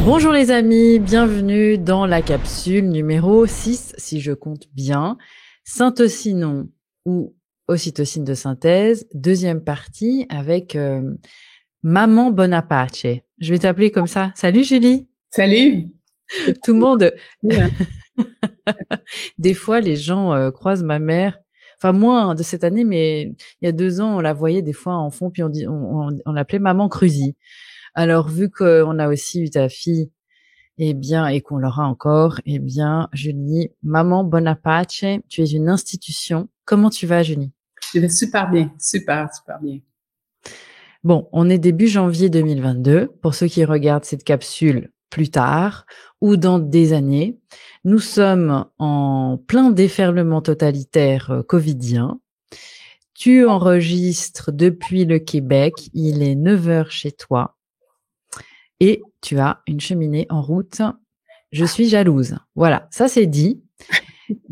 Bonjour les amis, bienvenue dans la capsule numéro 6, si je compte bien. Syntocinon ou ocytocine de synthèse, deuxième partie avec Maman Bonaparte. Je vais t'appeler comme ça. Salut Julie. Salut. Tout le monde. Ouais. Des fois, les gens croisent ma mère. Enfin, moins de cette année, mais il y a 2 ans, on la voyait des fois en fond, puis on l'appelait Maman Cruzy. Alors, vu qu'on a aussi eu ta fille, eh bien, et qu'on l'aura encore, eh bien, Julie, Maman Bonaparte, tu es une institution. Comment tu vas, Julie? Je vais super bien, super bien. Bon, on est début janvier 2022. Pour ceux qui regardent cette capsule plus tard ou dans des années, nous sommes en plein déferlement totalitaire covidien. Tu enregistres depuis le Québec, il est 9h chez toi et tu as une cheminée en route. Je suis jalouse. Voilà, ça c'est dit.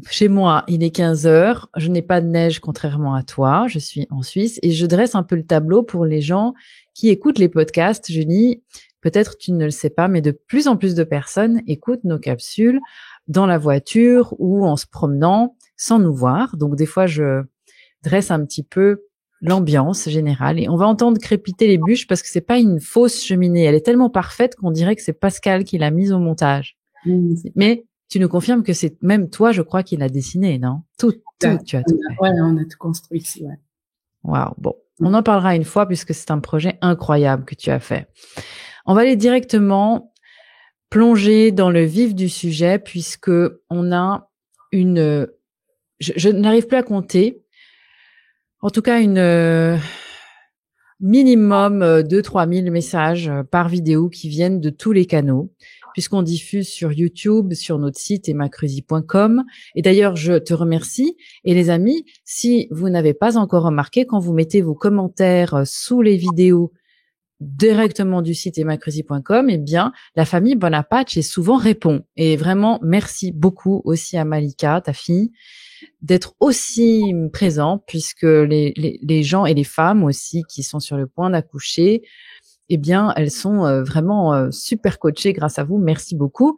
Chez moi, il est 15h. Je n'ai pas de neige contrairement à toi. Je suis en Suisse et je dresse un peu le tableau pour les gens qui écoutent les podcasts. Julie, peut-être tu ne le sais pas, mais de plus en plus de personnes écoutent nos capsules dans la voiture ou en se promenant sans nous voir. Donc des fois, je dresse un petit peu l'ambiance générale et on va entendre crépiter les bûches parce que c'est pas une fausse cheminée. Elle est tellement parfaite qu'on dirait que c'est Pascal qui l'a mise au montage. Mais tu nous confirmes que c'est même toi, je crois, qui l'a dessiné, non? Tout, tu as tout fait. Ouais, on a tout construit ici, ouais. Waouh, bon. On en parlera une fois puisque c'est un projet incroyable que tu as fait. On va aller directement plonger dans le vif du sujet puisque on a une, je n'arrive plus à compter, en tout cas une minimum 2-3 000 messages par vidéo qui viennent de tous les canaux, puisqu'on diffuse sur YouTube, sur notre site emmacruzy.com. Et d'ailleurs, je te remercie. Et les amis, si vous n'avez pas encore remarqué, quand vous mettez vos commentaires sous les vidéos directement du site emmacruzy.com, eh bien, la famille Bonaparte souvent répond. Et vraiment, merci beaucoup aussi à Malika, ta fille, d'être aussi présent, puisque les gens et les femmes aussi qui sont sur le point d'accoucher, eh bien, elles sont vraiment super coachées grâce à vous. Merci beaucoup.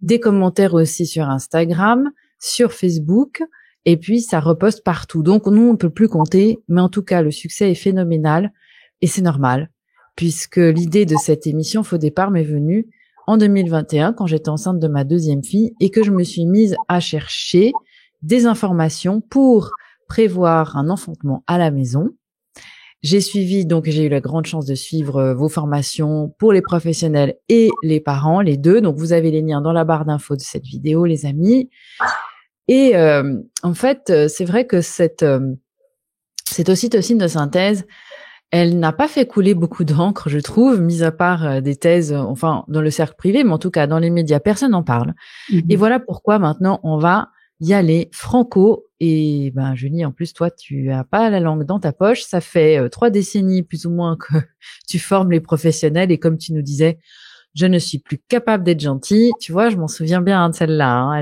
Des commentaires aussi sur Instagram, sur Facebook, et puis ça reposte partout. Donc, nous, on peut plus compter, mais en tout cas, le succès est phénoménal et c'est normal, puisque l'idée de cette émission Faux départ m'est venue en 2021 quand j'étais enceinte de ma deuxième fille et que je me suis mise à chercher des informations pour prévoir un enfantement à la maison. J'ai eu la grande chance de suivre vos formations pour les professionnels et les parents, les deux. Donc, vous avez les liens dans la barre d'infos de cette vidéo, les amis. Et en fait, c'est vrai que cette ocytocine de synthèse, elle n'a pas fait couler beaucoup d'encre, je trouve, mis à part des thèses, enfin, dans le cercle privé, mais en tout cas, dans les médias, personne n'en parle. Et voilà pourquoi maintenant, on va y aller franco. Et ben Julie, en plus toi tu as pas la langue dans ta poche, ça fait 3 décennies plus ou moins que tu formes les professionnels et comme tu nous disais, je ne suis plus capable d'être gentille, tu vois, je m'en souviens bien de celle-là,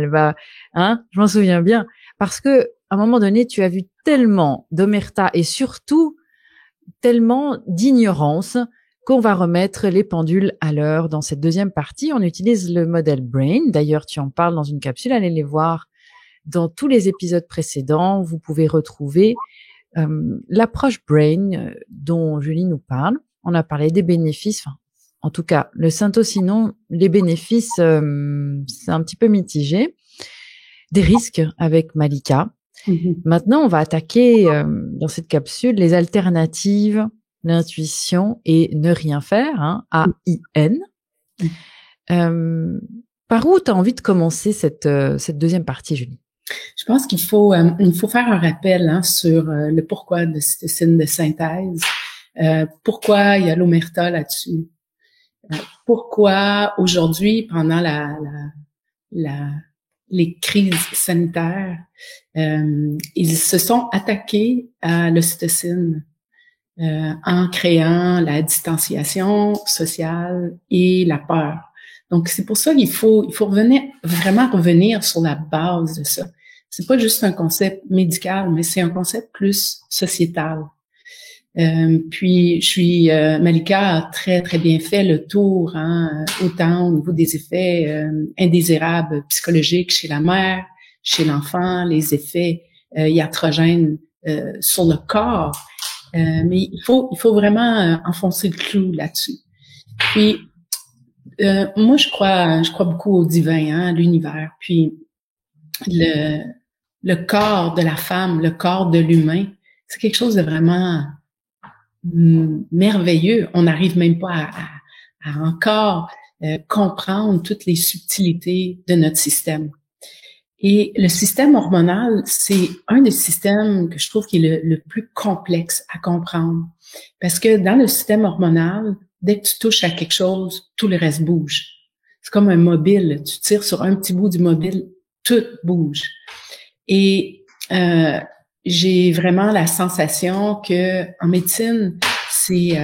je m'en souviens bien parce que à un moment donné, tu as vu tellement d'omerta et surtout tellement d'ignorance qu'on va remettre les pendules à l'heure dans cette deuxième partie. On utilise le modèle Brain, d'ailleurs tu en parles dans une capsule, allez les voir. Dans tous les épisodes précédents, vous pouvez retrouver l'approche Brain dont Julie nous parle. On a parlé des bénéfices, en tout cas, le syntocinon, les bénéfices, c'est un petit peu mitigé. Des risques avec Malika. Maintenant, on va attaquer dans cette capsule les alternatives, l'intuition et ne rien faire, AIN. Par où tu as envie de commencer cette deuxième partie, Julie? Je pense qu'il faut faire un rappel sur le pourquoi de cytocine de synthèse. Pourquoi il y a l'omerta là-dessus. Pourquoi aujourd'hui, pendant les crises sanitaires, ils se sont attaqués à l'ocytocine en créant la distanciation sociale et la peur. Donc, c'est pour ça qu'il faut vraiment revenir sur la base de ça. C'est pas juste un concept médical, mais c'est un concept plus sociétal. Puis, Malika a très, très bien fait le tour, hein, autant au niveau des effets indésirables psychologiques chez la mère, chez l'enfant, les effets iatrogènes sur le corps. Mais il faut vraiment enfoncer le clou là-dessus. Puis, moi, je crois beaucoup au divin, hein, à l'univers. Puis, le corps de la femme, le corps de l'humain, c'est quelque chose de vraiment merveilleux. On n'arrive même pas à encore comprendre toutes les subtilités de notre système. Et le système hormonal, c'est un des systèmes que je trouve qui est le plus complexe à comprendre. Parce que dans le système hormonal, dès que tu touches à quelque chose, tout le reste bouge. C'est comme un mobile. Tu tires sur un petit bout du mobile, tout bouge. Et j'ai vraiment la sensation que en médecine, c'est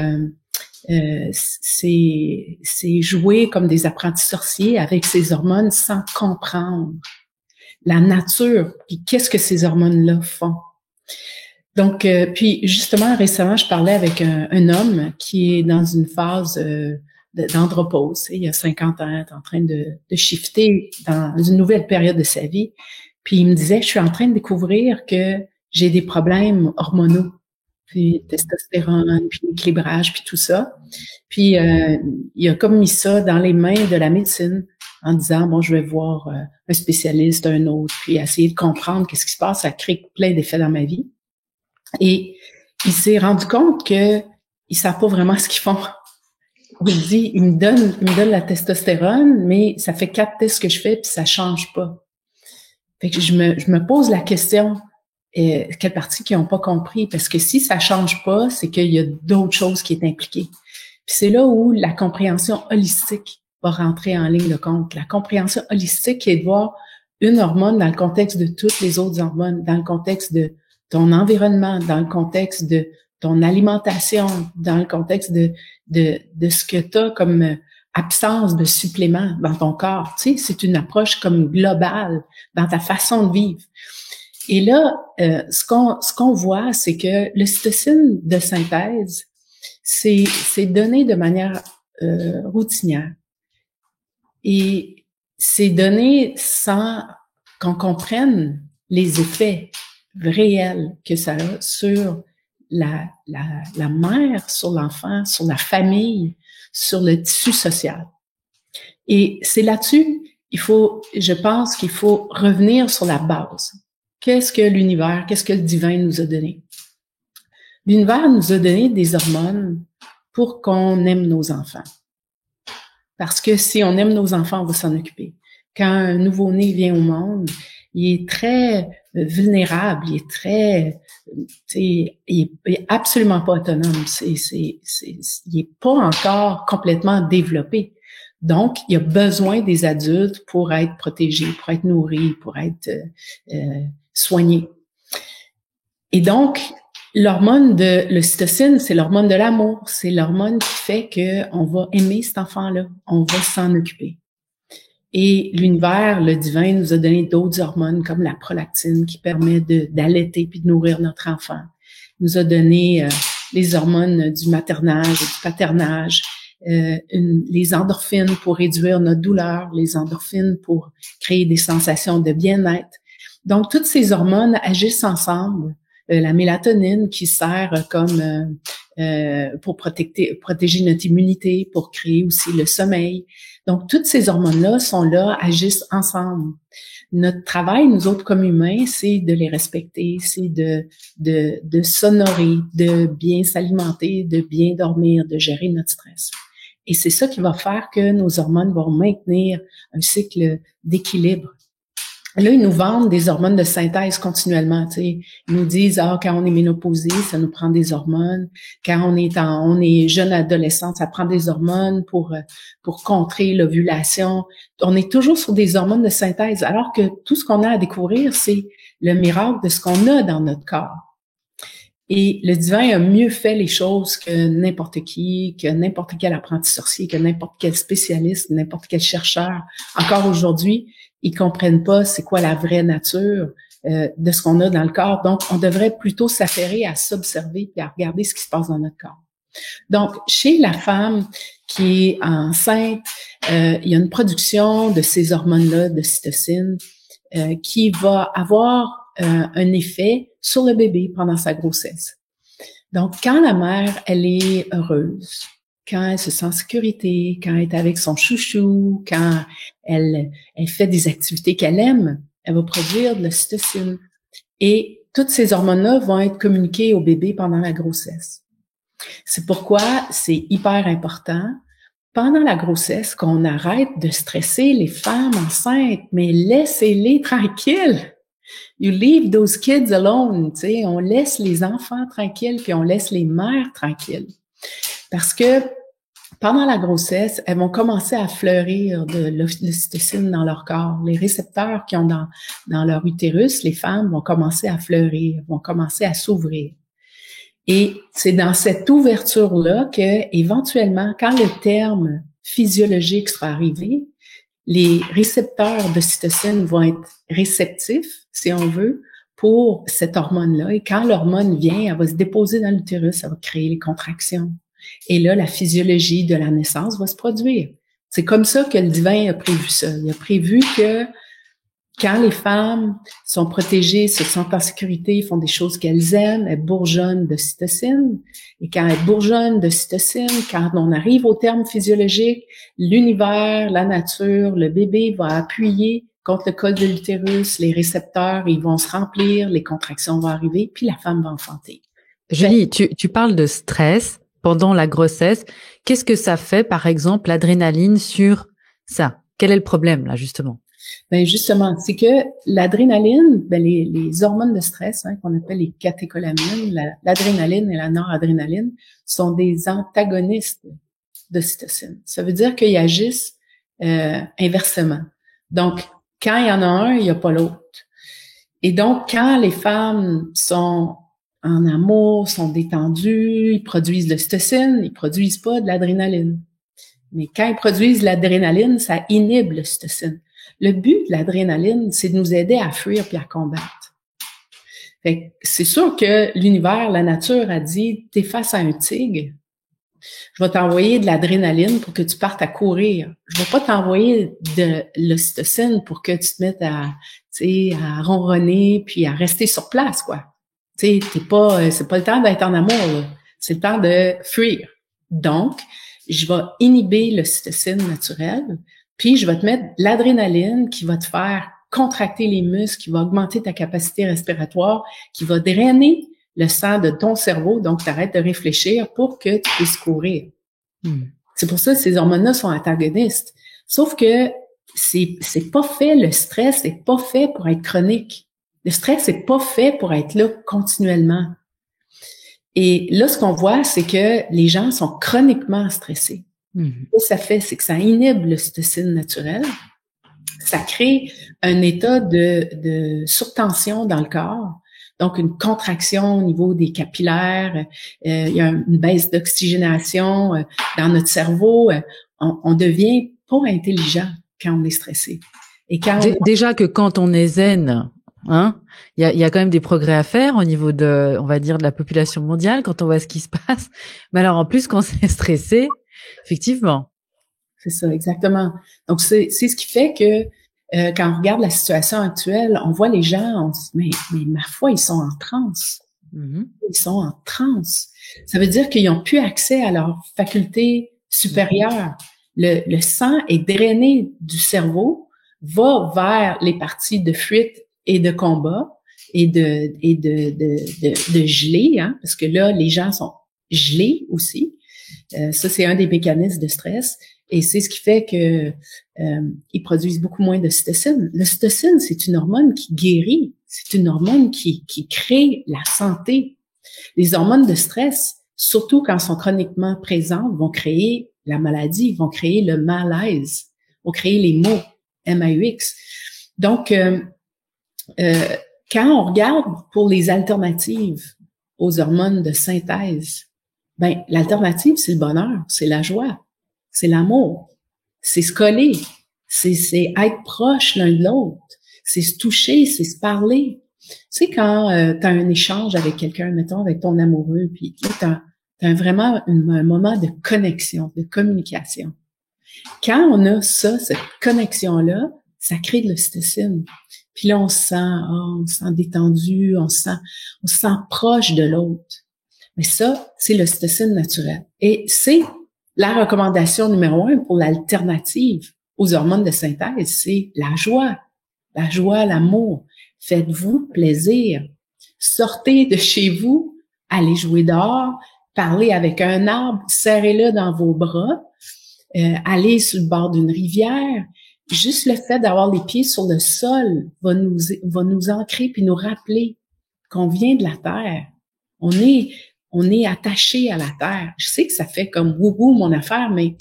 jouer comme des apprentis sorciers avec ces hormones sans comprendre la nature, puis qu'est-ce que ces hormones-là font. Donc, puis justement, récemment, je parlais avec un homme qui est dans une phase d'andropause. Il y a 50 ans, il est en train de shifter dans une nouvelle période de sa vie. Puis il me disait, je suis en train de découvrir que j'ai des problèmes hormonaux, puis testostérone, puis équilibrage, puis tout ça. Puis il a comme mis ça dans les mains de la médecine en disant, bon, je vais voir un spécialiste, un autre, puis essayer de comprendre qu'est-ce qui se passe. Ça crée plein d'effets dans ma vie. Et il s'est rendu compte que ils savent pas vraiment ce qu'ils font. Il dit, il me donne la testostérone, mais ça fait 4 tests que je fais, puis ça change pas. Fait que je me pose la question, quelle partie qu'ils n'ont pas compris? Parce que si ça change pas, c'est qu'il y a d'autres choses qui est impliquées. Puis c'est là où la compréhension holistique va rentrer en ligne de compte. La compréhension holistique qui est de voir une hormone dans le contexte de toutes les autres hormones, dans le contexte de ton environnement, dans le contexte de ton alimentation, dans le contexte de ce que tu as comme absence de suppléments dans ton corps. Tu sais, c'est une approche comme globale dans ta façon de vivre. Et là, ce qu'on voit, c'est que l'ocytocine de synthèse, c'est donné de manière routinière. Et c'est donné sans qu'on comprenne les effets réels que ça a sur la mère, sur l'enfant, sur la famille, sur le tissu social. Et c'est là-dessus, je pense qu'il faut revenir sur la base. Qu'est-ce que l'univers, qu'est-ce que le divin nous a donné? L'univers nous a donné des hormones pour qu'on aime nos enfants. Parce que si on aime nos enfants, on va s'en occuper. Quand un nouveau-né vient au monde, il est très vulnérable, il est absolument pas autonome. Il est pas encore complètement développé. Donc, il a besoin des adultes pour être protégé, pour être nourri, pour être soigné. Et donc, l'hormone de l'ocytocine, c'est l'hormone de l'amour. C'est l'hormone qui fait qu'on va aimer cet enfant-là. On va s'en occuper. Et l'univers, le divin, nous a donné d'autres hormones comme la prolactine qui permet d'allaiter puis de nourrir notre enfant. Il nous a donné les hormones du maternage et du paternage, les endorphines pour réduire notre douleur, les endorphines pour créer des sensations de bien-être. Donc, toutes ces hormones agissent ensemble. La mélatonine qui sert comme pour protéger notre immunité, pour créer aussi le sommeil. Donc, toutes ces hormones-là sont là, agissent ensemble. Notre travail, nous autres comme humains, c'est de les respecter, c'est de s'honorer, de bien s'alimenter, de bien dormir, de gérer notre stress. Et c'est ça qui va faire que nos hormones vont maintenir un cycle d'équilibre. Là, ils nous vendent des hormones de synthèse continuellement, tu sais. Ils nous disent, quand on est ménopausé, ça nous prend des hormones. Quand on est jeune adolescente, ça prend des hormones pour contrer l'ovulation. On est toujours sur des hormones de synthèse, alors que tout ce qu'on a à découvrir, c'est le miracle de ce qu'on a dans notre corps. Et le divin a mieux fait les choses que n'importe qui, que n'importe quel apprenti sorcier, que n'importe quel spécialiste, n'importe quel chercheur. Encore aujourd'hui, ils comprennent pas c'est quoi la vraie nature de ce qu'on a dans le corps. Donc, on devrait plutôt s'affairer à s'observer puis à regarder ce qui se passe dans notre corps. Donc, chez la femme qui est enceinte, il y a une production de ces hormones-là, de cytocine, qui va avoir un effet sur le bébé pendant sa grossesse. Donc, quand la mère, elle est heureuse, quand elle se sent en sécurité, quand elle est avec son chouchou, quand elle fait des activités qu'elle aime, elle va produire de l'ocytocine. Et toutes ces hormones-là vont être communiquées au bébé pendant la grossesse. C'est pourquoi c'est hyper important pendant la grossesse qu'on arrête de stresser les femmes enceintes, mais laissez-les tranquilles. You leave those kids alone, tu sais, on laisse les enfants tranquilles puis on laisse les mères tranquilles. Parce que pendant la grossesse, elles vont commencer à fleurir de l'ocytocine dans leur corps. Les récepteurs qui ont dans leur utérus, les femmes vont commencer à fleurir, vont commencer à s'ouvrir. Et c'est dans cette ouverture-là que, éventuellement, quand le terme physiologique sera arrivé, les récepteurs d'ocytocine vont être réceptifs, si on veut, pour cette hormone-là. Et quand l'hormone vient, elle va se déposer dans l'utérus, elle va créer les contractions. Et là, la physiologie de la naissance va se produire. C'est comme ça que le divin a prévu ça. Il a prévu que quand les femmes sont protégées, se sentent en sécurité, font des choses qu'elles aiment, elles bourgeonnent de cytocine. Et quand elles bourgeonnent de cytocine, quand on arrive au terme physiologique, l'univers, la nature, le bébé va appuyer contre le col de l'utérus, les récepteurs, ils vont se remplir, les contractions vont arriver, puis la femme va enfanter. Julie, tu parles de stress pendant la grossesse. Qu'est-ce que ça fait, par exemple, l'adrénaline sur ça? Quel est le problème, là, justement? Ben justement, c'est que l'adrénaline, les hormones de stress, qu'on appelle les catécholamines, l'adrénaline et la noradrénaline, sont des antagonistes de cytocine. Ça veut dire qu'ils agissent inversement. Donc, quand il y en a un, il n'y a pas l'autre. Et donc, quand les femmes sont en amour, sont détendues, ils produisent de l'ocytocine, ils produisent pas de l'adrénaline. Mais quand ils produisent de l'adrénaline, ça inhibe l'ocytocine. Le but de l'adrénaline, c'est de nous aider à fuir puis à combattre. Fait que c'est sûr que l'univers, la nature a dit, t'es face à un tigre, je vais t'envoyer de l'adrénaline pour que tu partes à courir. Je vais pas t'envoyer de l'ocytocine pour que tu te mettes à ronronner puis à rester sur place, quoi. Tu sais, c'est pas le temps d'être en amour, là. C'est le temps de fuir. Donc, je vais inhiber l'ocytocine naturelle, puis je vais te mettre l'adrénaline qui va te faire contracter les muscles, qui va augmenter ta capacité respiratoire, qui va drainer le sang de ton cerveau, donc tu arrêtes de réfléchir pour que tu puisses courir. C'est pour ça que ces hormones-là sont antagonistes. Sauf que c'est pas fait, le stress n'est pas fait pour être chronique. Le stress n'est pas fait pour être là continuellement. Et là, ce qu'on voit, c'est que les gens sont chroniquement stressés. Ce que ça fait, c'est que ça inhibe l'ocytocine naturelle. Ça crée un état de surtension dans le corps. Donc, une contraction au niveau des capillaires. Il y a une baisse d'oxygénation dans notre cerveau. On devient pas intelligent quand on est stressé. Et Déjà que quand on est zen, il y a quand même des progrès à faire au niveau de, on va dire, de la population mondiale quand on voit ce qui se passe. Mais alors, en plus, quand c'est stressé, effectivement. C'est ça, exactement. Donc, c'est ce qui fait que quand on regarde la situation actuelle, on voit les gens, on se dit, mais ma foi, ils sont en transe. Ils sont en transe. Ça veut dire qu'ils n'ont plus accès à leurs facultés supérieures. Le sang est drainé du cerveau, va vers les parties de fuite et de combat et de gelée, parce que là, les gens sont gelés aussi. Ça, c'est un des mécanismes de stress. Et c'est ce qui fait que ils produisent beaucoup moins d'ocytocine. L'ocytocine, c'est une hormone qui guérit. C'est une hormone qui crée la santé. Les hormones de stress, surtout quand elles sont chroniquement présentes, vont créer la maladie, vont créer le malaise, vont créer les maux, MAUX. Donc, quand on regarde pour les alternatives aux hormones de synthèse, ben l'alternative, c'est le bonheur, c'est la joie. C'est l'amour, c'est se coller, c'est être proche l'un de l'autre, c'est se toucher, c'est se parler, Tu sais, quand tu as un échange avec quelqu'un, mettons, avec ton amoureux, puis là, t'as vraiment un moment de connexion, de communication. Quand on a ça, cette connexion-là, ça crée de l'ocytocine. Puis là, on se sent détendu, on se sent proche de l'autre. Mais ça, c'est l'ocytocine naturelle. Et c'est la recommandation numéro 1 pour l'alternative aux hormones de synthèse, c'est la joie, l'amour. Faites-vous plaisir. Sortez de chez vous, allez jouer dehors, parlez avec un arbre, serrez-le dans vos bras, allez sur le bord d'une rivière. Juste le fait d'avoir les pieds sur le sol va nous ancrer puis nous rappeler qu'on vient de la terre. On est attaché à la terre. Je sais que ça fait comme wouhou mon affaire, mais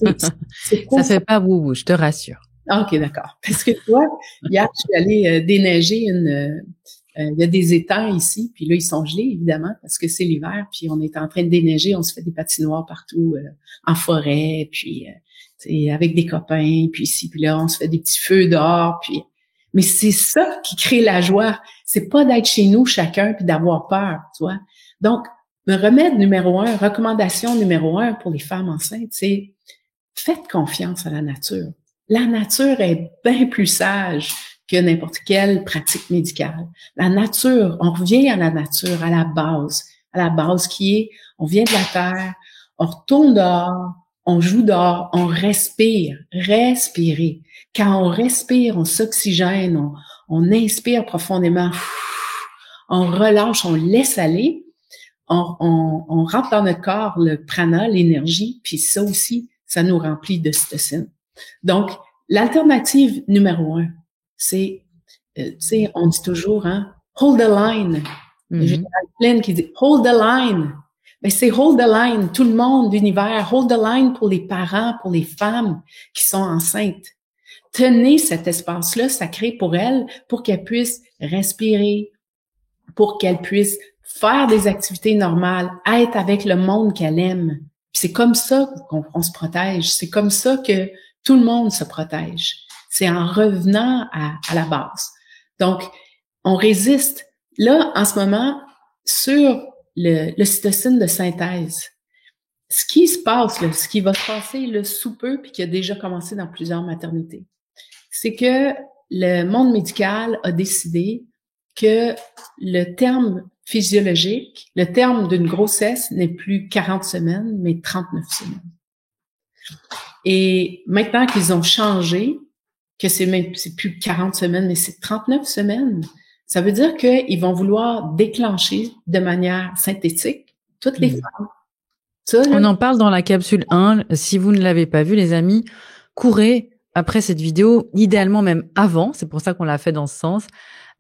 ça fait pas wouhou, je te rassure. OK, d'accord. Parce que toi, hier, je suis allée déneiger il y a des étangs ici, puis là, ils sont gelés, évidemment, parce que c'est l'hiver, puis on est en train de déneiger, on se fait des patinoires partout, en forêt, puis avec des copains, puis ici, puis là, on se fait des petits feux dehors, puis... Mais c'est ça qui crée la joie. C'est pas d'être chez nous, chacun, puis d'avoir peur, tu vois. Donc, le remède numéro 1, recommandation numéro 1 pour les femmes enceintes, c'est faites confiance à la nature. La nature est bien plus sage que n'importe quelle pratique médicale. La nature, on revient à la nature, à la base qui est, on vient de la terre, on retourne dehors, on joue dehors, on respire, respirer. Quand on respire, on s'oxygène, on inspire profondément, on relâche, on laisse aller, on rentre dans notre corps le prana, l'énergie, puis ça aussi, ça nous remplit d'ocytocine. Donc, l'alternative numéro 1, c'est, tu sais, on dit toujours, hold the line. J'ai plein qui dit, hold the line. Mais c'est hold the line, tout le monde, l'univers, hold the line pour les parents, pour les femmes qui sont enceintes. Tenez cet espace-là sacré pour elles, pour qu'elles puissent respirer, pour qu'elles puissent faire des activités normales, être avec le monde qu'elles aiment. Puis c'est comme ça qu'on se protège. C'est comme ça que tout le monde se protège. C'est en revenant à la base. Donc, on résiste. Là, en ce moment, sur l'ocytocine de synthèse, ce qui se passe, là, ce qui va se passer là, sous peu, puis qui a déjà commencé dans plusieurs maternités, c'est que le monde médical a décidé que le terme physiologique, le terme d'une grossesse n'est plus 40 semaines, mais 39 semaines. Et maintenant qu'ils ont changé, que c'est plus 40 semaines, mais c'est 39 semaines, ça veut dire qu'ils vont vouloir déclencher de manière synthétique toutes les femmes. Ça, on en parle dans la capsule 1. Si vous ne l'avez pas vu, les amis, courez après cette vidéo, idéalement même avant. C'est pour ça qu'on l'a fait dans ce sens.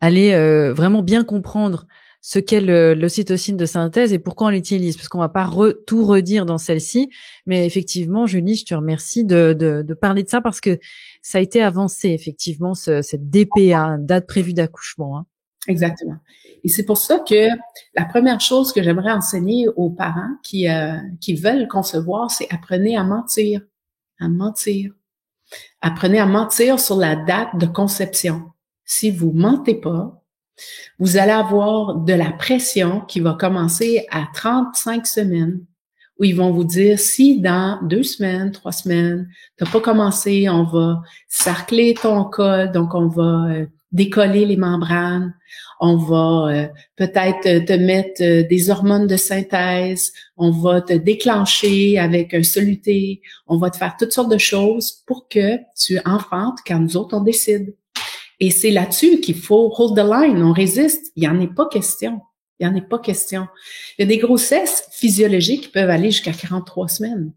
Allez vraiment bien comprendre ce qu'est l'ocytocine de synthèse et pourquoi on l'utilise, parce qu'on va pas tout redire dans celle-ci. Mais effectivement, Julie, je te remercie de parler de ça parce que ça a été avancé, effectivement, cette DPA, date prévue d'accouchement. Exactement. Et c'est pour ça que la première chose que j'aimerais enseigner aux parents qui veulent concevoir, c'est apprenez à mentir. Apprenez à mentir sur la date de conception. Si vous mentez pas, vous allez avoir de la pression qui va commencer à 35 semaines, où ils vont vous dire, si dans 2 semaines, 3 semaines, t'as pas commencé, on va sarcler ton col, donc on va décoller les membranes, on va peut-être te mettre des hormones de synthèse, on va te déclencher avec un soluté, on va te faire toutes sortes de choses pour que tu enfantes quand nous autres on décide. Et c'est là-dessus qu'il faut hold the line, on résiste, il n'y en est pas question. Il n'y en est pas question. Il y a des grossesses physiologiques qui peuvent aller jusqu'à 43 semaines.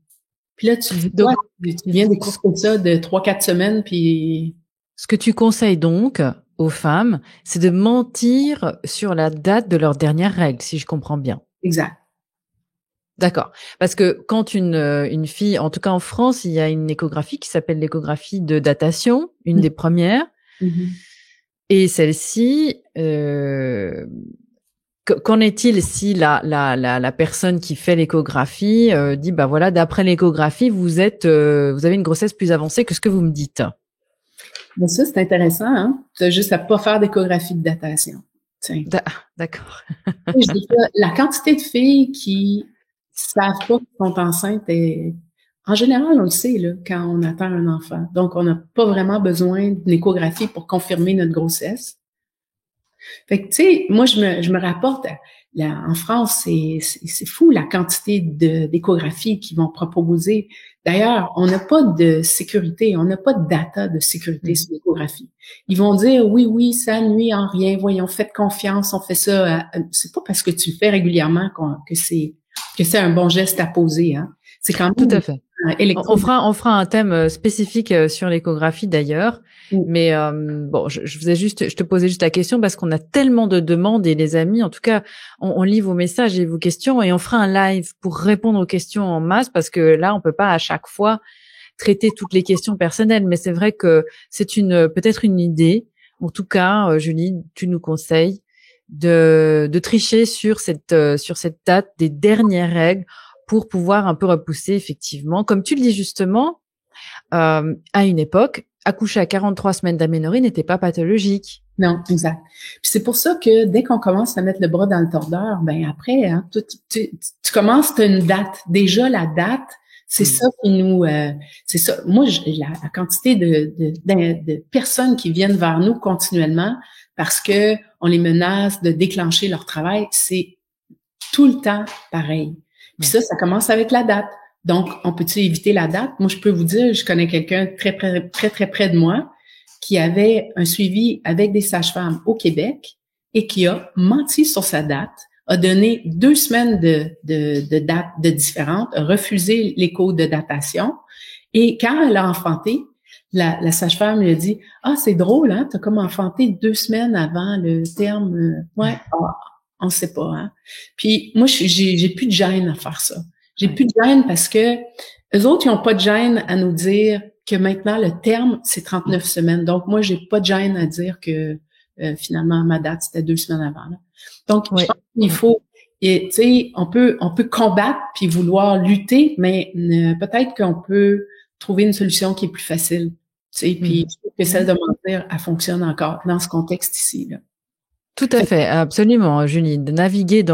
Puis là, tu dis, donc, tu viens d'écouter ça de 3-4 semaines, puis... Ce que tu conseilles donc aux femmes, c'est de mentir sur la date de leur dernière règle, si je comprends bien. Exact. D'accord. Parce que quand une fille, en tout cas en France, il y a une échographie qui s'appelle l'échographie de datation, une des premières. Et celle-ci... Qu'en est-il si la personne qui fait l'échographie dit bah voilà, d'après l'échographie vous avez une grossesse plus avancée que ce que vous me dites. Mais ça c'est intéressant, hein. Tu as juste à pas faire d'échographie de datation. Tiens. D'accord. Je dis ça, la quantité de filles qui savent pas qu'elles sont enceintes est, en général, on le sait, là, quand on attend un enfant. Donc, on n'a pas vraiment besoin d'une échographie pour confirmer notre grossesse. Fait que, tu sais, moi, je me rapporte, en France, c'est fou la quantité d'échographies qu'ils vont proposer. D'ailleurs, on n'a pas de sécurité, on n'a pas de data de sécurité sur l'échographie. Ils vont dire, oui, ça nuit en rien, voyons, faites confiance, on fait ça. C'est pas parce que tu le fais régulièrement que c'est un bon geste à poser, hein. C'est quand Tout même à fait. On fera un thème spécifique sur l'échographie d'ailleurs. Mais bon, je te posais juste la question parce qu'on a tellement de demandes et les amis, en tout cas, on lit vos messages et vos questions et on fera un live pour répondre aux questions en masse parce que là, on peut pas à chaque fois traiter toutes les questions personnelles. Mais c'est vrai que c'est peut-être une idée. En tout cas, Julie, tu nous conseilles de tricher sur cette date des dernières règles pour pouvoir un peu repousser effectivement. Comme tu le dis justement, à une époque, accoucher à 43 semaines d'aménorrhée n'était pas pathologique. Non, exact. Puis c'est pour ça que dès qu'on commence à mettre le bras dans le tordeur, ben après, hein, tu commences, t'as une date. Déjà, la date, c'est ça qui nous... c'est ça. Moi, la quantité de personnes qui viennent vers nous continuellement parce que on les menace de déclencher leur travail, c'est tout le temps pareil. Puis ça commence avec la date. Donc, on peut-tu éviter la date? Moi, je peux vous dire, je connais quelqu'un très près de moi qui avait un suivi avec des sages-femmes au Québec et qui a menti sur sa date, a donné 2 semaines de date de différentes, a refusé l'écho de datation. Et quand elle a enfanté, la sage-femme lui a dit, « Ah, c'est drôle, hein, t'as comme enfanté 2 semaines avant le terme. » Ouais, on sait pas, hein. Puis moi, j'ai plus de gêne à faire ça. J'ai plus de gêne parce que eux autres, ils ont pas de gêne à nous dire que maintenant, le terme, c'est 39 semaines. Donc, moi, j'ai pas de gêne à dire que finalement, ma date, c'était 2 semaines avant. Là. Donc, je pense qu'il faut, tu sais, on peut combattre puis vouloir lutter, mais peut-être qu'on peut trouver une solution qui est plus facile. Tu sais, puis je trouve que celle de mentir, elle fonctionne encore dans ce contexte ici, là. Tout à fait, absolument, Julie, de naviguer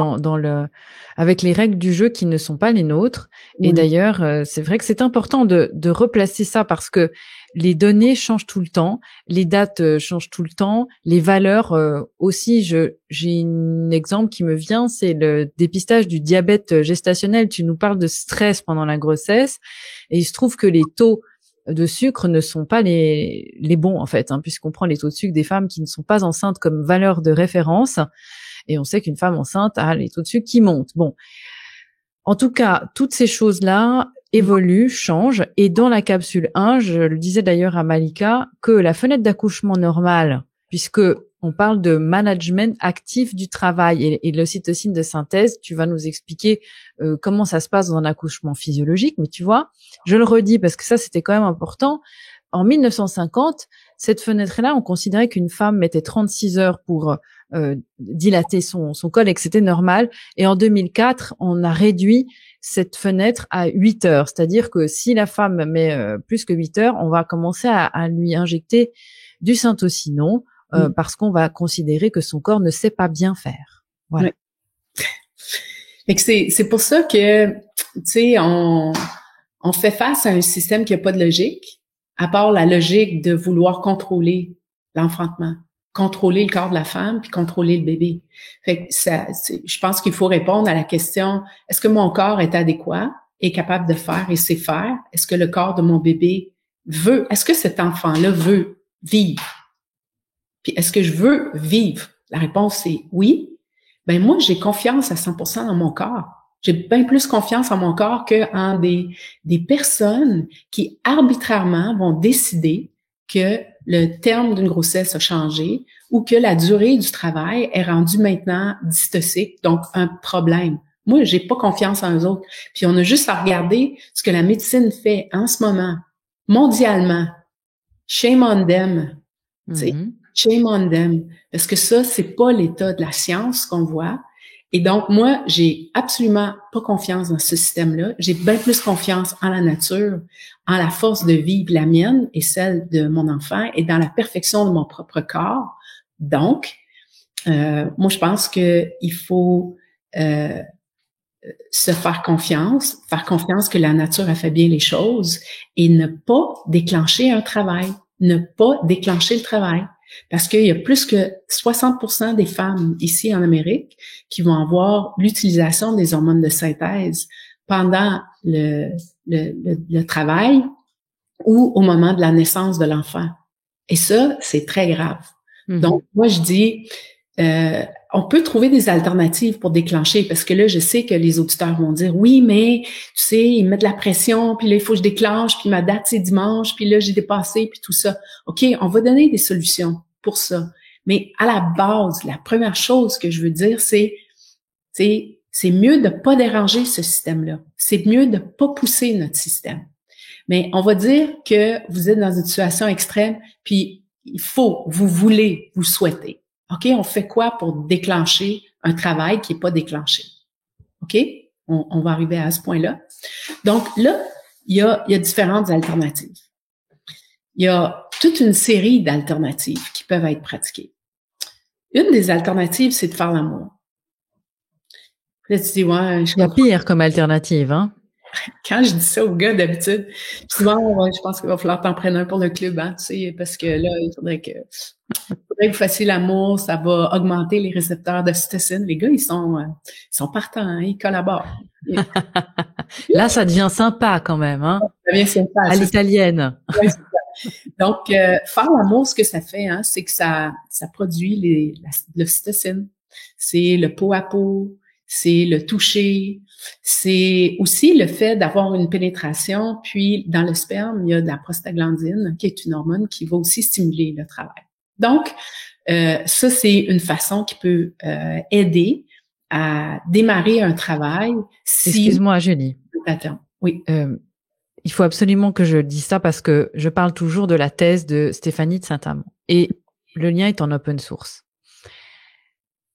avec les règles du jeu qui ne sont pas les nôtres. Et d'ailleurs, c'est vrai que c'est important de replacer ça parce que les données changent tout le temps, les dates changent tout le temps, les valeurs aussi. J'ai un exemple qui me vient, c'est le dépistage du diabète gestationnel. Tu nous parles de stress pendant la grossesse, et il se trouve que les taux de sucre ne sont pas les bons en fait, hein, puisqu'on prend les taux de sucre des femmes qui ne sont pas enceintes comme valeur de référence, et on sait qu'une femme enceinte a les taux de sucre qui montent. Bon, en tout cas, toutes ces choses-là évoluent, changent, et dans la capsule 1, je le disais d'ailleurs à Malika, que la fenêtre d'accouchement normale, puisque on parle de management actif du travail et l'ocytocine de synthèse, tu vas nous expliquer comment ça se passe dans un accouchement physiologique, mais tu vois, je le redis parce que ça c'était quand même important. En 1950, cette fenêtre-là, on considérait qu'une femme mettait 36 heures pour dilater son col et que c'était normal. Et en 2004, on a réduit cette fenêtre à 8 heures. C'est-à-dire que si la femme met plus que 8 heures, on va commencer à lui injecter du syntocinon parce qu'on va considérer que son corps ne sait pas bien faire. Voilà. Ouais. Et que c'est pour ça que, tu sais, on fait face à un système qui n'a pas de logique, à part la logique de vouloir contrôler l'enfantement, contrôler le corps de la femme, puis contrôler le bébé. Fait que je pense qu'il faut répondre à la question, est-ce que mon corps est adéquat, est capable de faire et sait faire? Est-ce que le corps de mon bébé est-ce que cet enfant-là veut vivre? Puis est-ce que je veux vivre? La réponse est oui. Ben moi, j'ai confiance à 100% dans mon corps. J'ai bien plus confiance en mon corps qu'en des personnes qui arbitrairement vont décider que le terme d'une grossesse a changé ou que la durée du travail est rendue maintenant dystocique, donc un problème. Moi, j'ai pas confiance en eux autres. Puis on a juste à regarder ce que la médecine fait en ce moment, mondialement. Shame on them. Shame on them. Parce que ça, c'est pas l'état de la science qu'on voit. Et donc, moi, j'ai absolument pas confiance dans ce système-là. J'ai bien plus confiance en la nature, en la force de vivre la mienne et celle de mon enfant et dans la perfection de mon propre corps. Donc, moi, je pense que il faut se faire confiance que la nature a fait bien les choses et ne pas déclencher un travail, ne pas déclencher le travail. Parce qu'il y a plus que 60% des femmes ici en Amérique qui vont avoir l'utilisation des hormones de synthèse pendant le travail ou au moment de la naissance de l'enfant. Et ça, c'est très grave. Donc, moi, je dis, on peut trouver des alternatives pour déclencher, parce que là, je sais que les auditeurs vont dire, oui, mais tu sais, ils mettent de la pression, puis là, il faut que je déclenche, puis ma date, c'est dimanche, puis là, j'ai dépassé, puis tout ça. OK, on va donner des solutions pour ça. Mais à la base, la première chose que je veux dire, c'est mieux de pas déranger ce système-là. C'est mieux de pas pousser notre système. Mais on va dire que vous êtes dans une situation extrême, puis il faut, vous voulez, vous souhaitez. OK, on fait quoi pour déclencher un travail qui est pas déclenché? OK? On va arriver à ce point-là. Donc là, il y a différentes alternatives. Il y a toute une série d'alternatives qui peuvent être pratiquées. Une des alternatives, c'est de faire l'amour. Là, tu dis, ouais, il y a pire comme alternative, hein? Quand je dis ça aux gars, d'habitude, souvent, je pense qu'il va falloir t'en prendre un pour le club, hein, tu sais, parce que là, il faudrait que vous fassiez l'amour, ça va augmenter les récepteurs d'ocytocine. Les gars, ils sont partants, hein, ils collaborent. Là, ça devient sympa quand même, hein? Ça devient sympa. À l'italienne. Ouais, c'est ça. Donc, faire l'amour, ce que ça fait, hein, c'est que ça produit l'ocytocine. C'est le peau à peau, c'est le toucher, c'est aussi le fait d'avoir une pénétration, puis dans le sperme, il y a de la prostaglandine, qui est une hormone qui va aussi stimuler le travail. Donc, ça, c'est une façon qui peut aider à démarrer un travail. Excuse-moi, Julie. Attends, oui. Il faut absolument que je dise ça parce que je parle toujours de la thèse de Stéphanie de Saint-Amand. Et le lien est en open source.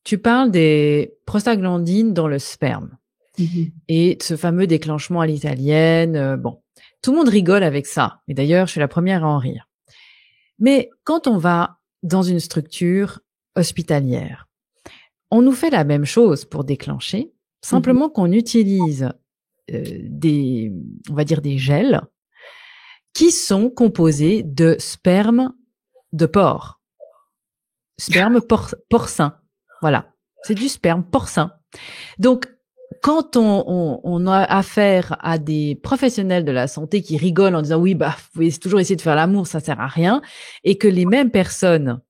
Tu parles des prostaglandines dans le sperme et de ce fameux déclenchement à l'italienne. Bon, tout le monde rigole avec ça. Et d'ailleurs, je suis la première à en rire. Mais quand on va dans une structure hospitalière, on nous fait la même chose pour déclencher, simplement qu'on utilise on va dire des gels qui sont composés de sperme de porc. Sperme porcin. Voilà. C'est du sperme porcin. Donc, quand on a affaire à des professionnels de la santé qui rigolent en disant oui, bah, vous pouvez toujours essayer de faire l'amour, ça sert à rien, et que les mêmes personnes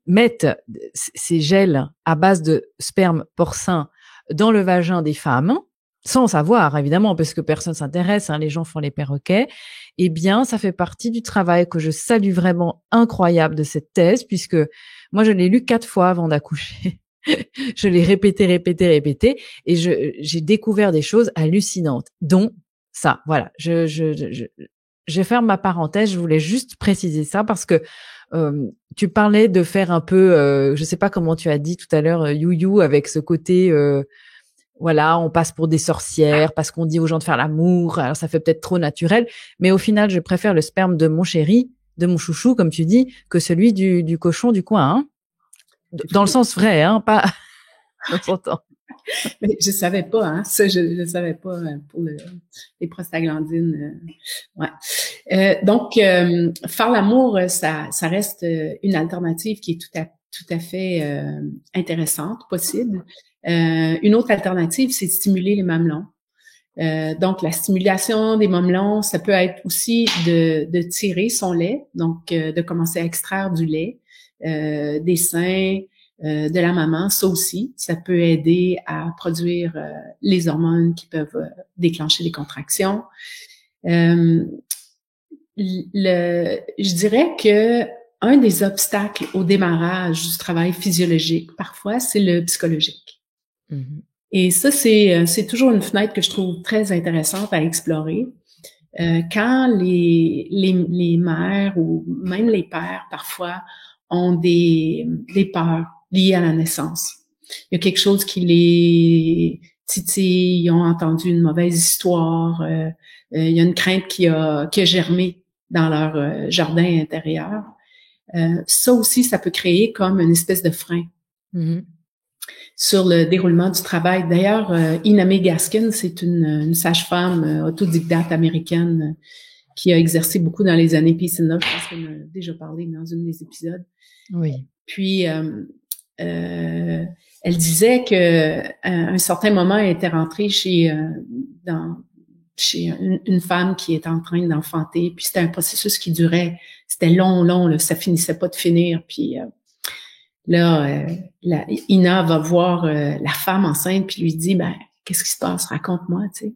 mettent ces gels à base de sperme porcin dans le vagin des femmes, sans savoir, évidemment, parce que personne s'intéresse, hein, les gens font les perroquets, eh bien, ça fait partie du travail que je salue vraiment incroyable de cette thèse, puisque moi, je l'ai lu 4 fois avant d'accoucher. Je l'ai répété, et j'ai découvert des choses hallucinantes, dont ça. Voilà, je ferme ma parenthèse, je voulais juste préciser ça, parce que tu parlais de faire un peu, je sais pas comment tu as dit tout à l'heure, you avec ce côté... voilà, on passe pour des sorcières parce qu'on dit aux gens de faire l'amour. Alors, ça fait peut-être trop naturel. Mais au final, je préfère le sperme de mon chéri, de mon chouchou, comme tu dis, que celui du cochon du coin, hein. Dans le sens vrai, hein, pas on s'entend. Mais je savais pas, hein. Ça, je savais pas pour les prostaglandines. Ouais. Donc, faire l'amour, ça reste une alternative qui est tout à fait intéressante, possible. Une autre alternative, c'est de stimuler les mamelons. Donc, la stimulation des mamelons, ça peut être aussi de tirer son lait, donc de commencer à extraire du lait, des seins, de la maman. Ça aussi, ça peut aider à produire les hormones qui peuvent déclencher les contractions. Je dirais que un des obstacles au démarrage du travail physiologique, parfois, c'est le psychologique. Et ça, c'est toujours une fenêtre que je trouve très intéressante à explorer. Quand les mères ou même les pères, parfois, ont des peurs liées à la naissance. Il y a quelque chose qui les titille, ils ont entendu une mauvaise histoire, il y a une crainte qui a germé dans leur jardin intérieur. ça aussi, ça peut créer comme une espèce de frein sur le déroulement du travail. D'ailleurs, Ina May Gaskin, c'est une sage-femme autodidacte américaine qui a exercé beaucoup dans les années Peace and Love. Je pense qu'on a déjà parlé dans une des épisodes. Oui. Puis, elle disait que à un certain moment, elle était rentrée chez une femme qui était en train d'enfanter. Puis, c'était un processus qui durait, c'était long, là, ça finissait pas de finir. Puis, Ina va voir la femme enceinte puis lui dit, ben, qu'est-ce qui se passe? Raconte-moi, tu sais.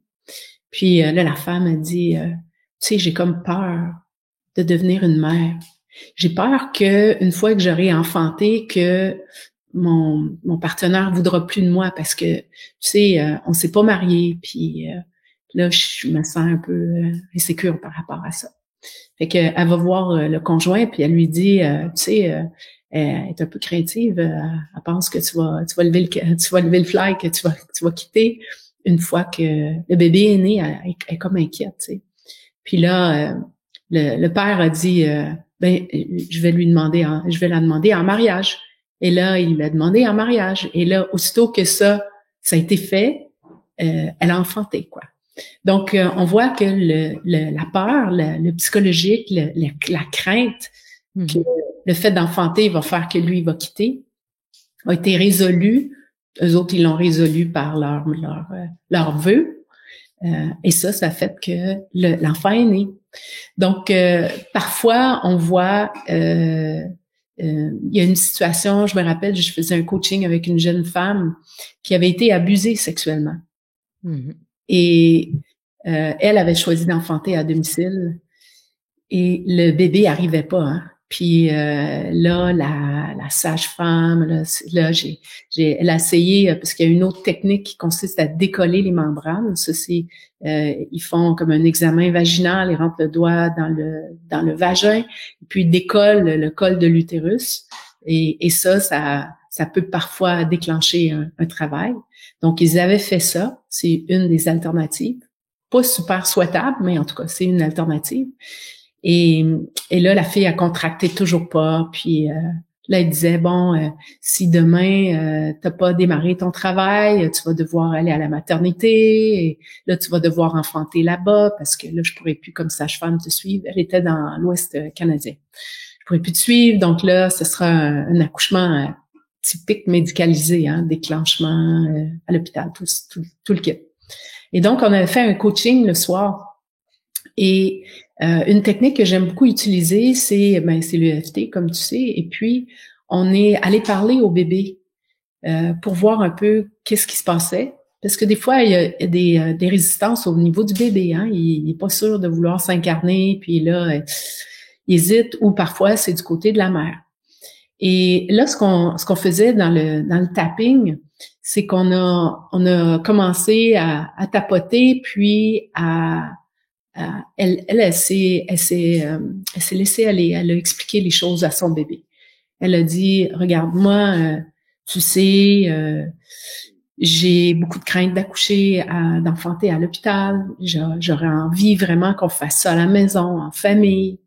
Puis là, la femme a dit, tu sais, j'ai comme peur de devenir une mère. J'ai peur que une fois que j'aurai enfanté, que mon partenaire voudra plus de moi parce que, tu sais, on s'est pas mariés. Puis là, je me sens un peu insécure par rapport à ça. Fait que elle va voir le conjoint puis elle lui dit, tu sais, elle est un peu craintive. Elle pense que tu vas lever le fly, que tu vas quitter une fois que le bébé est né. Elle est comme inquiète, tu sais. Puis là, le père a dit, ben, je vais la demander en mariage. Et là, il l'a demandé en mariage. Et là, aussitôt que ça a été fait, elle a enfanté, quoi. Donc, on voit que la peur, le psychologique, la crainte que le fait d'enfanter va faire que lui, il va quitter, a été résolu. Eux autres, ils l'ont résolu par leur vœu. Et ça fait que l'enfant est né. Donc, parfois, on voit, il y a une situation, je me rappelle, je faisais un coaching avec une jeune femme qui avait été abusée sexuellement. Et elle avait choisi d'enfanter à domicile et le bébé arrivait pas, hein. Puis là, la sage-femme, là, elle a essayé, parce qu'il y a une autre technique qui consiste à décoller les membranes. Ça, c'est, ils font comme un examen vaginal, ils rentrent le doigt dans le vagin, et puis ils décollent le col de l'utérus. Et ça peut parfois déclencher un travail. Donc, ils avaient fait ça. C'est une des alternatives. Pas super souhaitable, mais en tout cas, c'est une alternative. Et là, la fille a contracté toujours pas. Puis là, elle disait, bon, si demain, t'as pas démarré ton travail, tu vas devoir aller à la maternité. Et là, tu vas devoir enfanter là-bas parce que là, je pourrais plus comme sage-femme te suivre. Elle était dans l'Ouest canadien. Je pourrais plus te suivre. Donc là, ce sera un accouchement typique médicalisé, hein, déclenchement à l'hôpital, tout le kit. Et donc, on avait fait un coaching le soir. Et une technique que j'aime beaucoup utiliser, c'est l'EFT, comme tu sais. Et puis, on est allé parler au bébé pour voir un peu qu'est-ce qui se passait. Parce que des fois, il y a des résistances au niveau du bébé. Hein. Il est pas sûr de vouloir s'incarner, puis là, il hésite. Ou parfois, c'est du côté de la mère. Et là, ce qu'on faisait dans le tapping, c'est qu'on a commencé à tapoter, puis elle s'est laissée aller. Elle a expliqué les choses à son bébé. Elle a dit, regarde, moi, tu sais, j'ai beaucoup de crainte d'accoucher, d'enfanter à l'hôpital. J'aurais envie vraiment qu'on fasse ça à la maison, en famille,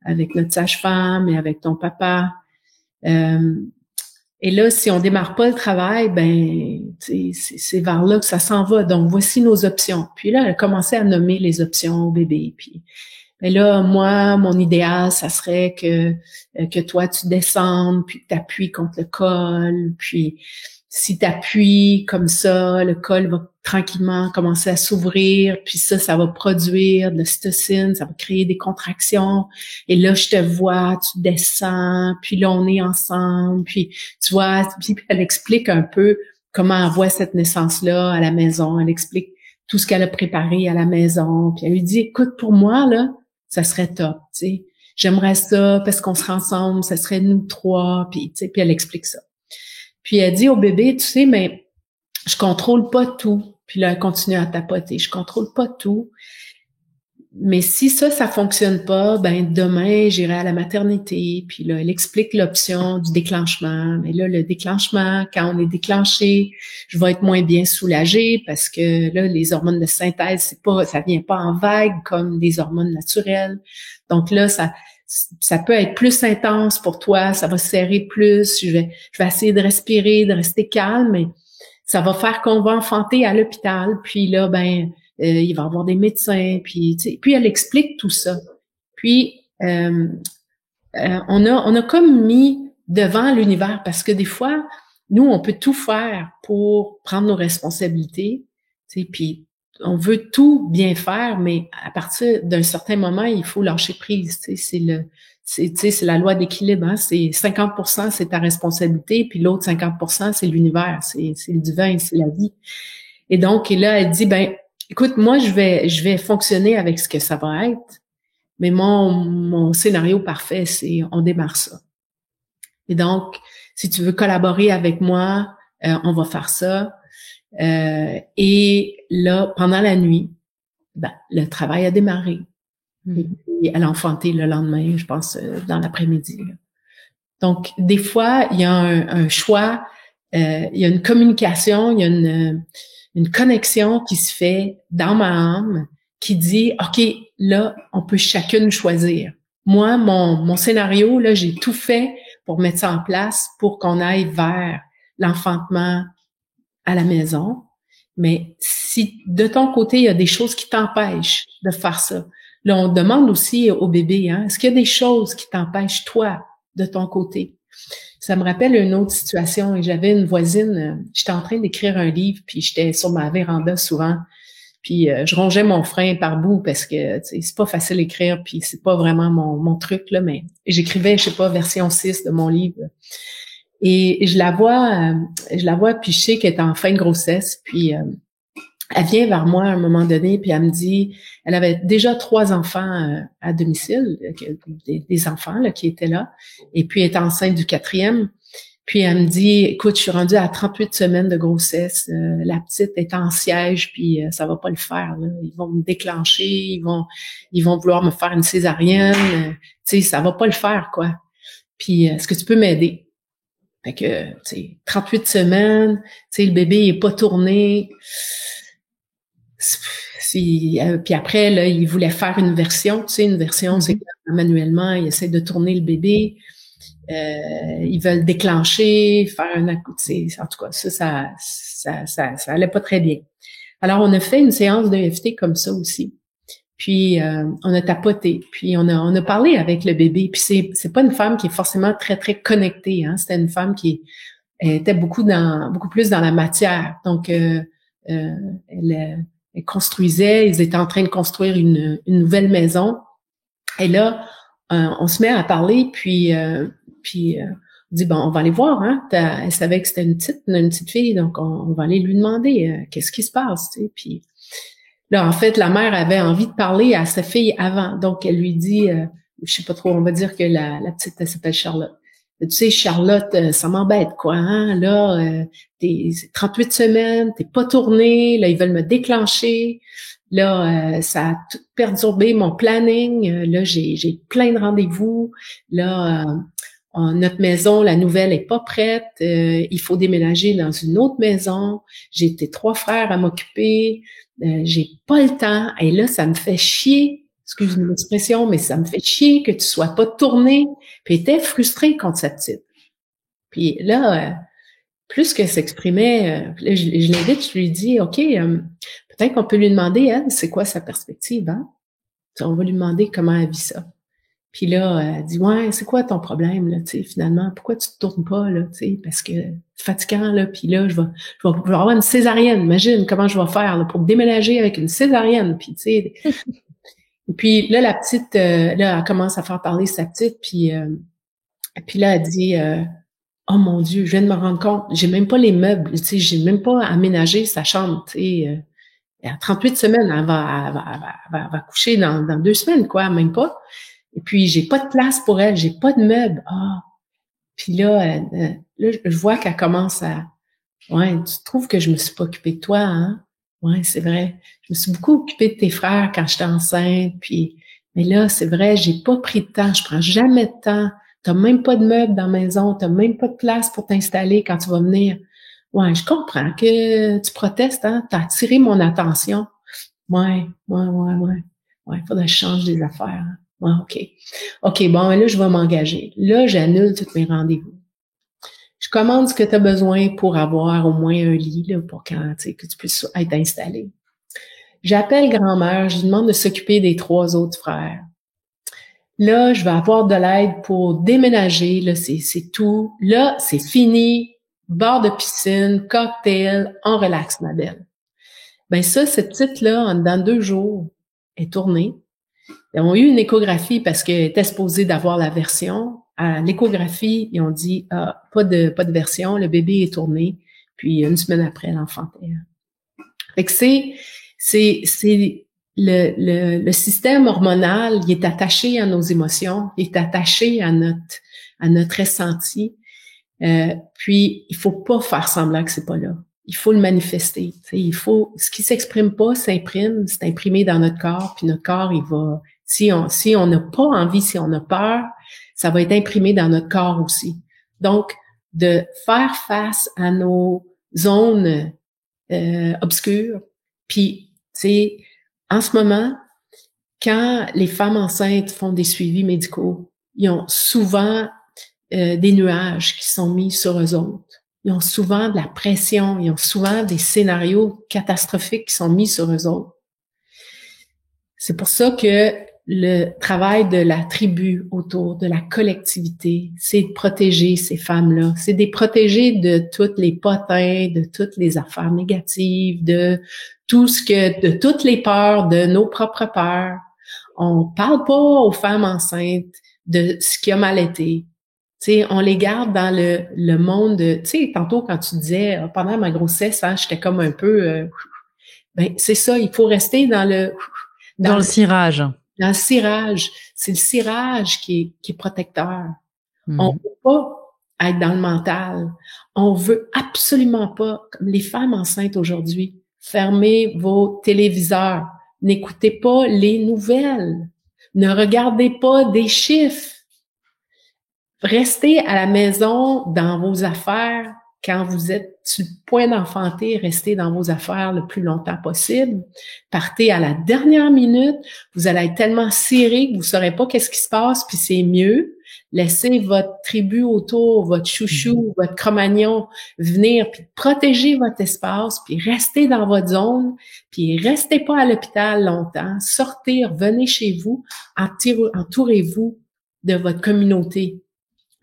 avec notre sage-femme et avec ton papa. Et là, si on démarre pas le travail, ben c'est vers là que ça s'en va. Donc, voici nos options. Puis là, elle a commencé à nommer les options au bébé. Puis là, moi, mon idéal, ça serait que toi, tu descendes, puis que tu appuies contre le col. Puis si tu appuies comme ça, le col va tranquillement commencer à s'ouvrir. Puis ça va produire de l'ocytocine, ça va créer des contractions. Et là, je te vois, tu descends, puis là, on est ensemble. Puis tu vois, puis elle explique un peu comment elle voit cette naissance-là à la maison. Elle explique tout ce qu'elle a préparé à la maison. Puis elle lui dit, écoute, pour moi, là, ça serait top, tu sais. J'aimerais ça parce qu'on serait ensemble, ça serait nous trois. Puis, tu sais, puis elle explique ça. Puis elle dit au bébé, tu sais, mais je contrôle pas tout. Puis là, elle continue à tapoter. Je contrôle pas tout. Mais si ça fonctionne pas, ben demain, j'irai à la maternité. Puis là, elle explique l'option du déclenchement. Mais là, le déclenchement, quand on est déclenché, je vais être moins bien soulagée parce que là, les hormones de synthèse, ça vient pas en vague comme des hormones naturelles. Donc là, ça ça peut être plus intense pour toi, ça va serrer plus, je vais essayer de respirer, de rester calme, mais ça va faire qu'on va enfanter à l'hôpital, puis là, il va y avoir des médecins, puis elle explique tout ça. Puis, on a comme mis devant l'univers, parce que des fois, nous, on peut tout faire pour prendre nos responsabilités, puis on veut tout bien faire, mais à partir d'un certain moment, il faut lâcher prise. C'est la loi d'équilibre. Hein? C'est 50% c'est ta responsabilité, puis l'autre 50% c'est l'univers, c'est le divin, c'est la vie. Et donc, là, elle dit, écoute, moi, je vais fonctionner avec ce que ça va être, mais mon scénario parfait, c'est on démarre ça. Et donc, si tu veux collaborer avec moi, on va faire ça. Et là, pendant la nuit, le travail a démarré. Et elle a enfanté le lendemain, je pense, dans l'après-midi. Là. Donc, des fois, il y a un choix, il y a une communication, il y a une connexion qui se fait dans ma âme qui dit, OK, là, on peut chacune choisir. Moi, mon scénario, là, j'ai tout fait pour mettre ça en place pour qu'on aille vers l'enfantement à la maison. Mais si de ton côté, il y a des choses qui t'empêchent de faire ça, là, on demande aussi au bébé, hein, est-ce qu'il y a des choses qui t'empêchent, toi, de ton côté? Ça me rappelle une autre situation. Et j'avais une voisine, j'étais en train d'écrire un livre, puis j'étais sur ma véranda souvent, puis je rongeais mon frein par bout parce que c'est pas facile d'écrire, puis c'est pas vraiment mon truc, là, mais j'écrivais, je sais pas, version 6 de mon livre. Et je la vois, puis je sais qu'elle est en fin de grossesse, puis elle vient vers moi à un moment donné, puis elle me dit, elle avait déjà 3 enfants à domicile, des enfants là, qui étaient là, et puis elle est enceinte du 4e. Puis elle me dit, écoute, je suis rendue à 38 semaines de grossesse, la petite est en siège, puis ça va pas le faire. Là. Ils vont me déclencher, ils vont vouloir me faire une césarienne, tu sais, ça va pas le faire, quoi. Puis est-ce que tu peux m'aider? Fait que, tu sais, 38 semaines, tu sais, le bébé il est pas tourné. Puis après, là, il voulait faire une version, tu sais, une version, c'est que manuellement, il essaie de tourner le bébé. Ils veulent déclencher, faire un coup, tu sais, en tout cas, ça allait pas très bien. Alors, on a fait une séance d'EFT comme ça aussi. Puis, on a tapoté, puis on a parlé avec le bébé. Puis c'est pas une femme qui est forcément très, très connectée, hein. C'était une femme qui était beaucoup plus dans la matière. Donc, elle construisait, ils étaient en train de construire une nouvelle maison. Et là, on se met à parler, puis on dit, bon, on va aller voir, hein. Elle savait que c'était une petite fille, donc on va aller lui demander qu'est-ce qui se passe, tu sais. Puis là, en fait, la mère avait envie de parler à sa fille avant, donc elle lui dit, je sais pas trop, on va dire que la petite, elle s'appelle Charlotte. Tu sais, Charlotte, ça m'embête, quoi, hein. Là, t'es 38 semaines, t'es pas tournée, là, ils veulent me déclencher. Là, ça a tout perturbé mon planning. Là, j'ai plein de rendez-vous. Là, notre maison, la nouvelle, est pas prête. Il faut déménager dans une autre maison. J'ai été 3 frères à m'occuper. J'ai pas le temps. Et là, ça me fait chier. Excuse-moi l'expression, mais ça me fait chier que tu sois pas tournée. Puis elle était frustrée contre sa petite. Puis là, plus que s'exprimait, je l'invite, je lui dis, OK, peut-être qu'on peut lui demander, elle, c'est quoi sa perspective, hein? On va lui demander comment elle vit ça. Puis là, elle dit, ouais, c'est quoi ton problème, là, tu sais, finalement? Pourquoi tu te tournes pas, là, tu sais, parce que c'est fatigant, là, puis là, je vais avoir une césarienne. Imagine comment je vais faire, là, pour déménager avec une césarienne, puis tu sais. Et puis là, la petite, là, elle commence à faire parler sa petite, puis là, elle dit, oh mon Dieu, je viens de me rendre compte, j'ai même pas les meubles, tu sais, j'ai même pas aménagé sa chambre, tu sais. À 38 semaines, elle va coucher dans 2 semaines, quoi, même pas. Et puis, j'ai pas de place pour elle, j'ai pas de meubles. Ah. Puis là, je vois qu'elle commence à, ouais, tu trouves que je me suis pas occupée de toi, hein? Ouais, c'est vrai. Je me suis beaucoup occupée de tes frères quand j'étais enceinte, puis, mais là, c'est vrai, j'ai pas pris de temps, je prends jamais de temps. T'as même pas de meubles dans la maison, t'as même pas de place pour t'installer quand tu vas venir. Ouais, je comprends que tu protestes, hein, t'as attiré mon attention. Ouais, faudrait que je change des affaires. Hein. Ah, OK. OK, bon, là, je vais m'engager. Là, j'annule tous mes rendez-vous. Je commande ce que tu as besoin pour avoir au moins un lit, là, pour quand, tu sais, que tu puisses être installé. J'appelle grand-mère, je lui demande de s'occuper des 3 autres frères. Là, je vais avoir de l'aide pour déménager, là, c'est tout. Là, c'est fini. Bar de piscine, cocktail, on relaxe, ma belle. Ben ça, cette petite-là, en dedans de 2 jours, est tournée. Ils ont eu une échographie parce qu'elle était supposée d'avoir la version. À l'échographie, ils ont dit, ah, pas de version, le bébé est tourné. Puis, une semaine après, l'enfant est. Fait que c'est le système hormonal, il est attaché à nos émotions, il est attaché à notre ressenti. Puis, il faut pas faire semblant que c'est pas là. Il faut le manifester. Il faut, ce qui s'exprime pas s'imprime, c'est imprimé dans notre corps, puis notre corps, il va, si on n'a pas envie, si on a peur, ça va être imprimé dans notre corps aussi. Donc, de faire face à nos zones obscures. Puis, tu sais, en ce moment, quand les femmes enceintes font des suivis médicaux, ils ont souvent des nuages qui sont mis sur eux autres. Ils ont souvent de la pression, ils ont souvent des scénarios catastrophiques qui sont mis sur eux autres. C'est pour ça que le travail de la tribu autour, de la collectivité, c'est de protéger ces femmes-là. C'est de les protéger de tous les potins, de toutes les affaires négatives, de de toutes les peurs, de nos propres peurs. On parle pas aux femmes enceintes de ce qui a mal été. T'sais, on les garde dans le monde. Tu sais, tantôt quand tu disais pendant ma grossesse, hein, j'étais comme un peu. Ben c'est ça, il faut rester dans le cirage. Dans le cirage, c'est le cirage qui est protecteur. On veut pas être dans le mental. On veut absolument pas, comme les femmes enceintes aujourd'hui, fermez vos téléviseurs. N'écoutez pas les nouvelles. Ne regardez pas des chiffres. Restez à la maison dans vos affaires. Quand vous êtes sur le point d'enfanter, restez dans vos affaires le plus longtemps possible. Partez à la dernière minute. Vous allez être tellement serré que vous saurez pas qu'est-ce qui se passe, puis c'est mieux. Laissez votre tribu autour, votre chouchou, votre cro-magnon venir, puis protéger votre espace, puis restez dans votre zone, puis restez pas à l'hôpital longtemps. Sortez, revenez chez vous, entourez-vous de votre communauté.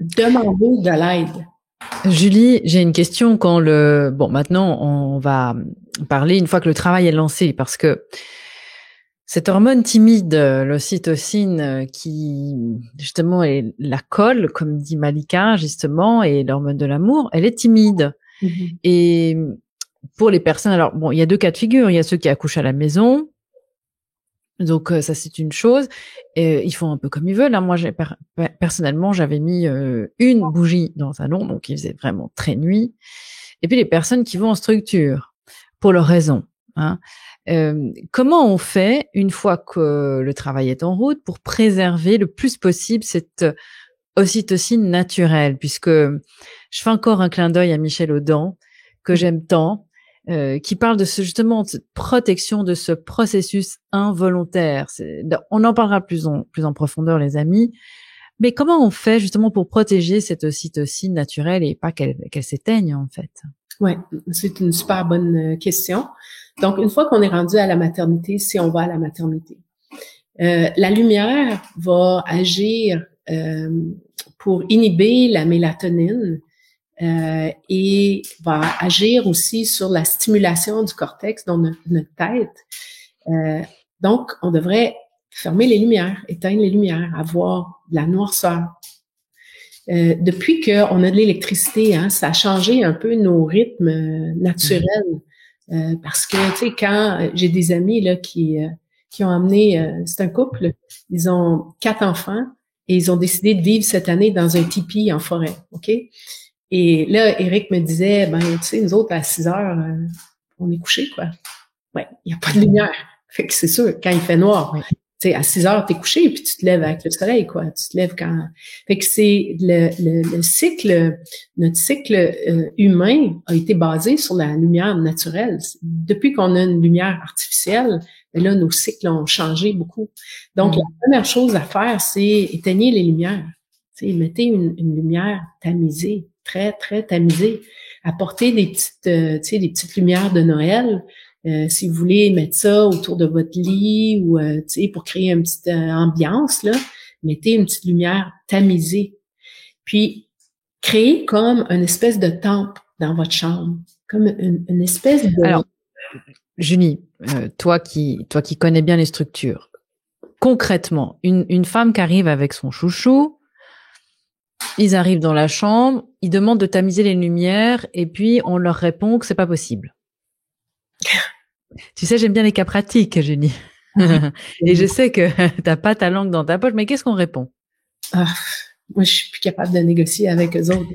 Demandez de l'aide. Julie, j'ai une question maintenant, on va parler une fois que le travail est lancé, parce que cette hormone timide, l'ocytocine, qui, justement, est la colle, comme dit Malika, justement, et l'hormone de l'amour, elle est timide. Et pour les personnes, alors, bon, il y a 2 cas de figure. Il y a ceux qui accouchent à la maison. Donc ça, c'est une chose. Ils font un peu comme ils veulent. Hein. Moi, personnellement, j'avais mis une bougie dans le salon, donc il faisait vraiment très nuit. Et puis les personnes qui vont en structure, pour leurs raisons. Hein. Comment on fait, une fois que le travail est en route, pour préserver le plus possible cette ocytocine naturelle, puisque je fais encore un clin d'œil à Michel Audin, que j'aime tant, qui parle de justement de cette protection de ce processus involontaire. On en parlera plus en profondeur, les amis. Mais comment on fait justement pour protéger cette ocytocine naturelle et pas qu'elle s'éteigne, en fait? Ouais, c'est une super bonne question. Donc, une fois qu'on est rendu à la maternité, si on va à la maternité, la lumière va agir pour inhiber la mélatonine et va agir aussi sur la stimulation du cortex dans notre tête. Donc, on devrait fermer les lumières, éteindre les lumières, avoir de la noirceur. Depuis qu'on a de l'électricité, hein, ça a changé un peu nos rythmes naturels. Parce que, tu sais, quand j'ai des amis là qui ont amené, c'est un couple, ils ont 4 enfants et ils ont décidé de vivre cette année dans un tipi en forêt, OK? Et là, Eric me disait, ben, tu sais, nous autres, à 6 heures, on est couchés, quoi. Ouais, il n'y a pas de lumière. Fait que c'est sûr, quand il fait noir, tu sais, à 6 heures, t'es couché, puis tu te lèves avec le soleil, quoi. Tu te lèves quand... Fait que c'est le cycle, notre cycle humain a été basé sur la lumière naturelle. Depuis qu'on a une lumière artificielle, Mais là, nos cycles ont changé beaucoup. Donc, la première chose à faire, c'est éteigner les lumières. Mettez une lumière tamisée, très, très tamisée. Apportez des petites lumières de Noël. Si vous voulez mettre ça autour de votre lit ou, pour créer une petite ambiance, là, mettez une petite lumière tamisée. Puis, créez comme une espèce de temple dans votre chambre. Comme une espèce de... Alors, Julie, toi qui connais bien les structures, concrètement, une femme qui arrive avec son chouchou, ils arrivent dans la chambre, ils demandent de tamiser les lumières et puis on leur répond que c'est pas possible. Tu sais, j'aime bien les cas pratiques, Julie. Et je sais que t'as pas ta langue dans ta poche, mais qu'est-ce qu'on répond? Moi, je suis plus capable de négocier avec eux autres.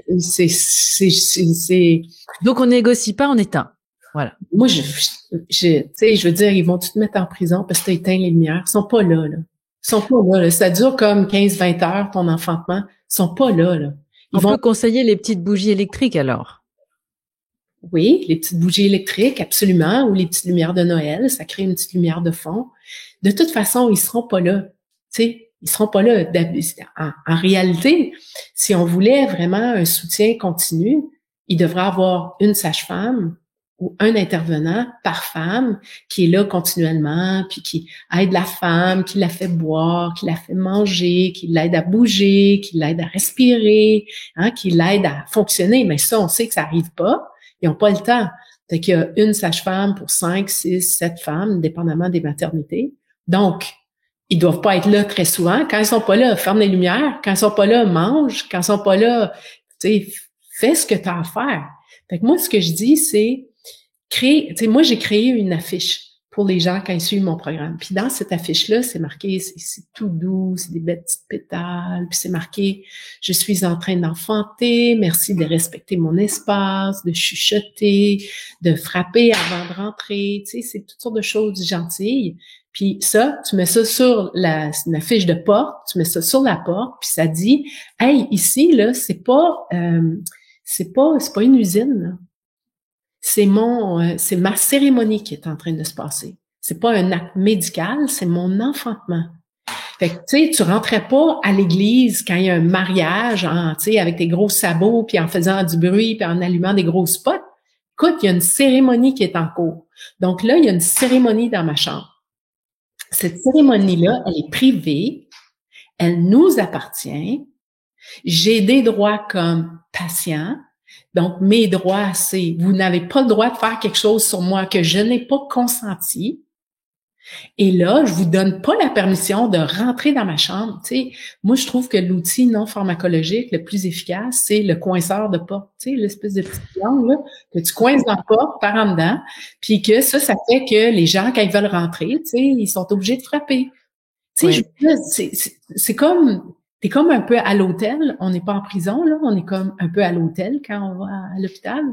Donc, on négocie pas, on éteint. Voilà. Moi, je veux dire, ils vont tout te mettre en prison parce que tu as éteint les lumières. Ils sont pas là, là. Ils sont pas là, là. Ça dure comme 15-20 heures, ton enfantement. Ils sont pas là, là. On peut conseiller les petites bougies électriques, alors. Oui, les petites bougies électriques, absolument, ou les petites lumières de Noël. Ça crée une petite lumière de fond. De toute façon, ils seront pas là. Tu sais, ils seront pas là. En réalité, si on voulait vraiment un soutien continu, il devrait avoir une sage-femme ou un intervenant par femme qui est là continuellement, puis qui aide la femme, qui la fait boire, qui la fait manger, qui l'aide à bouger, qui l'aide à respirer, qui l'aide à fonctionner. Mais ça, on sait que ça arrive pas. Ils n'ont pas le temps. Fait qu'il y a une sage-femme pour 5, 6, 7 femmes, dépendamment des maternités. Donc, ils doivent pas être là très souvent. Quand ils sont pas là, ferme les lumières. Quand ils sont pas là, mange. Quand ils sont pas là, tu sais, fais ce que tu as à faire. Fait que moi, ce que je dis, c'est moi, j'ai créé une affiche pour les gens quand ils suivent mon programme. Puis dans cette affiche-là, c'est marqué, c'est tout doux, c'est des belles petites pétales, puis c'est marqué « Je suis en train d'enfanter, merci de respecter mon espace, de chuchoter, de frapper avant de rentrer. » Tu sais, c'est toutes sortes de choses gentilles. Puis ça, tu mets ça sur une affiche de porte, tu mets ça sur la porte, puis ça dit « Hey, ici, là, c'est pas une usine, là. C'est ma cérémonie qui est en train de se passer. C'est pas un acte médical, c'est mon enfantement. » Fait que, tu sais, tu rentrais pas à l'église quand il y a un mariage, tu sais, avec tes gros sabots, puis en faisant du bruit, puis en allumant des gros spots. Écoute, il y a une cérémonie qui est en cours. Donc là, il y a une cérémonie dans ma chambre. Cette cérémonie-là, elle est privée, elle nous appartient. J'ai des droits comme patient. Donc, mes droits, c'est, vous n'avez pas le droit de faire quelque chose sur moi que je n'ai pas consenti. Et là, je vous donne pas la permission de rentrer dans ma chambre. Tu sais, moi, je trouve que l'outil non pharmacologique le plus efficace, c'est le coinceur de porte. Tu sais, l'espèce de petite langue, là, que tu coinces dans la porte par en dedans. Puis que ça fait que les gens, quand ils veulent rentrer, tu sais, ils sont obligés de frapper. Tu sais, c'est comme, t'es comme un peu à l'hôtel. On n'est pas en prison, là. On est comme un peu à l'hôtel quand on va à l'hôpital.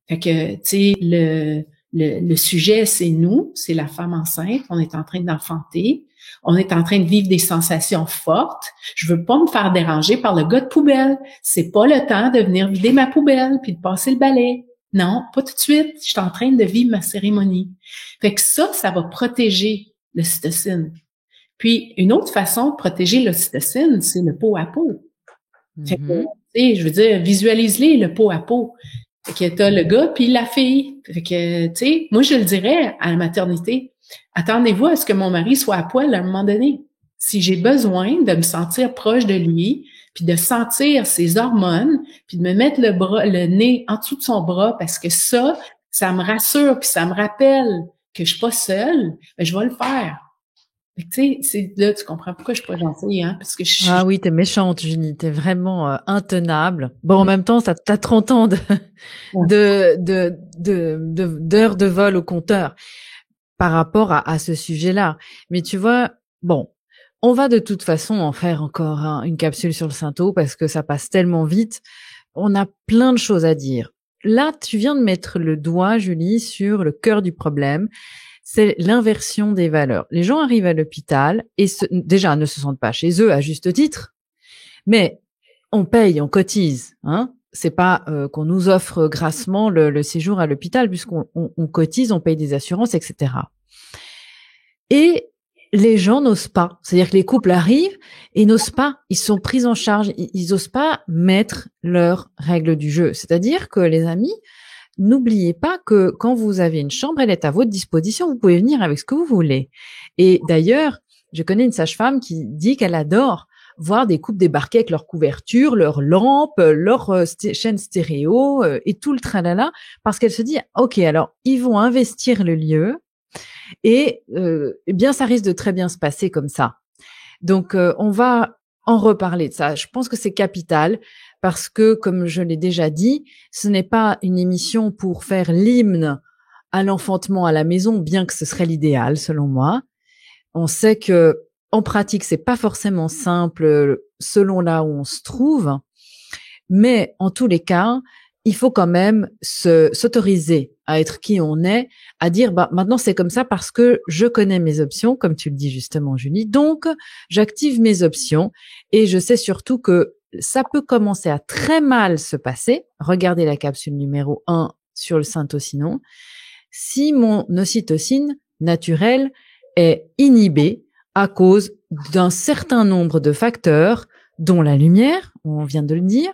Fait que, tu sais, le sujet, c'est nous, c'est la femme enceinte. On est en train d'enfanter. On est en train de vivre des sensations fortes. Je veux pas me faire déranger par le gars de poubelle. C'est pas le temps de venir vider ma poubelle puis de passer le balai. Non, pas tout de suite. Je suis en train de vivre ma cérémonie. Fait que ça va protéger l'ocytocine. Puis, une autre façon de protéger l'ocytocine, c'est le peau à peau. Fait que, tu sais, je veux dire, visualise-les, le peau à peau. Fait que t'as le gars puis la fille. Fait que, tu sais, moi, je le dirais à la maternité, attendez-vous à ce que mon mari soit à poil à un moment donné. Si j'ai besoin de me sentir proche de lui, puis de sentir ses hormones, puis de me mettre le nez en dessous de son bras, parce que ça me rassure, puis ça me rappelle que je suis pas seule, ben, je vais le faire. Tu sais, là, tu comprends pourquoi je suis pas gentille, hein, parce que Ah oui, t'es méchante, Julie, t'es vraiment intenable. Bon, en même temps, t'as 30 ans d'heures de vol au compteur par rapport à ce sujet-là. Mais tu vois, bon, on va de toute façon en faire encore une capsule sur le Sainteau parce que ça passe tellement vite. On a plein de choses à dire. Là, tu viens de mettre le doigt, Julie, sur le cœur du problème. C'est l'inversion des valeurs. Les gens arrivent à l'hôpital et déjà ne se sentent pas chez eux à juste titre, mais on paye, on cotise. Hein. C'est pas qu'on nous offre grassement le séjour à l'hôpital puisqu'on cotise, on paye des assurances, etc. Et les gens n'osent pas. C'est-à-dire que les couples arrivent et n'osent pas. Ils sont pris en charge. Ils n'osent pas mettre leurs règles du jeu. C'est-à-dire que les amis, n'oubliez pas que quand vous avez une chambre, elle est à votre disposition. Vous pouvez venir avec ce que vous voulez. Et d'ailleurs, je connais une sage-femme qui dit qu'elle adore voir des couples débarquer avec leur couverture, leurs lampes, leur chaîne stéréo et tout le tralala, parce qu'elle se dit, OK, alors ils vont investir le lieu et eh bien ça risque de très bien se passer comme ça. Donc on va en reparler de ça. Je pense que c'est capital parce que, comme je l'ai déjà dit, ce n'est pas une émission pour faire l'hymne à l'enfantement à la maison, bien que ce serait l'idéal selon moi. On sait que en pratique, c'est pas forcément simple selon là où on se trouve, mais en tous les cas, il faut quand même s'autoriser à être qui on est, à dire bah maintenant c'est comme ça parce que je connais mes options, comme tu le dis justement Julie. Donc j'active mes options et je sais surtout que ça peut commencer à très mal se passer. Regardez la capsule numéro 1 sur le syntocinon. Si mon ocytocine naturelle est inhibée à cause d'un certain nombre de facteurs, dont la lumière, on vient de le dire,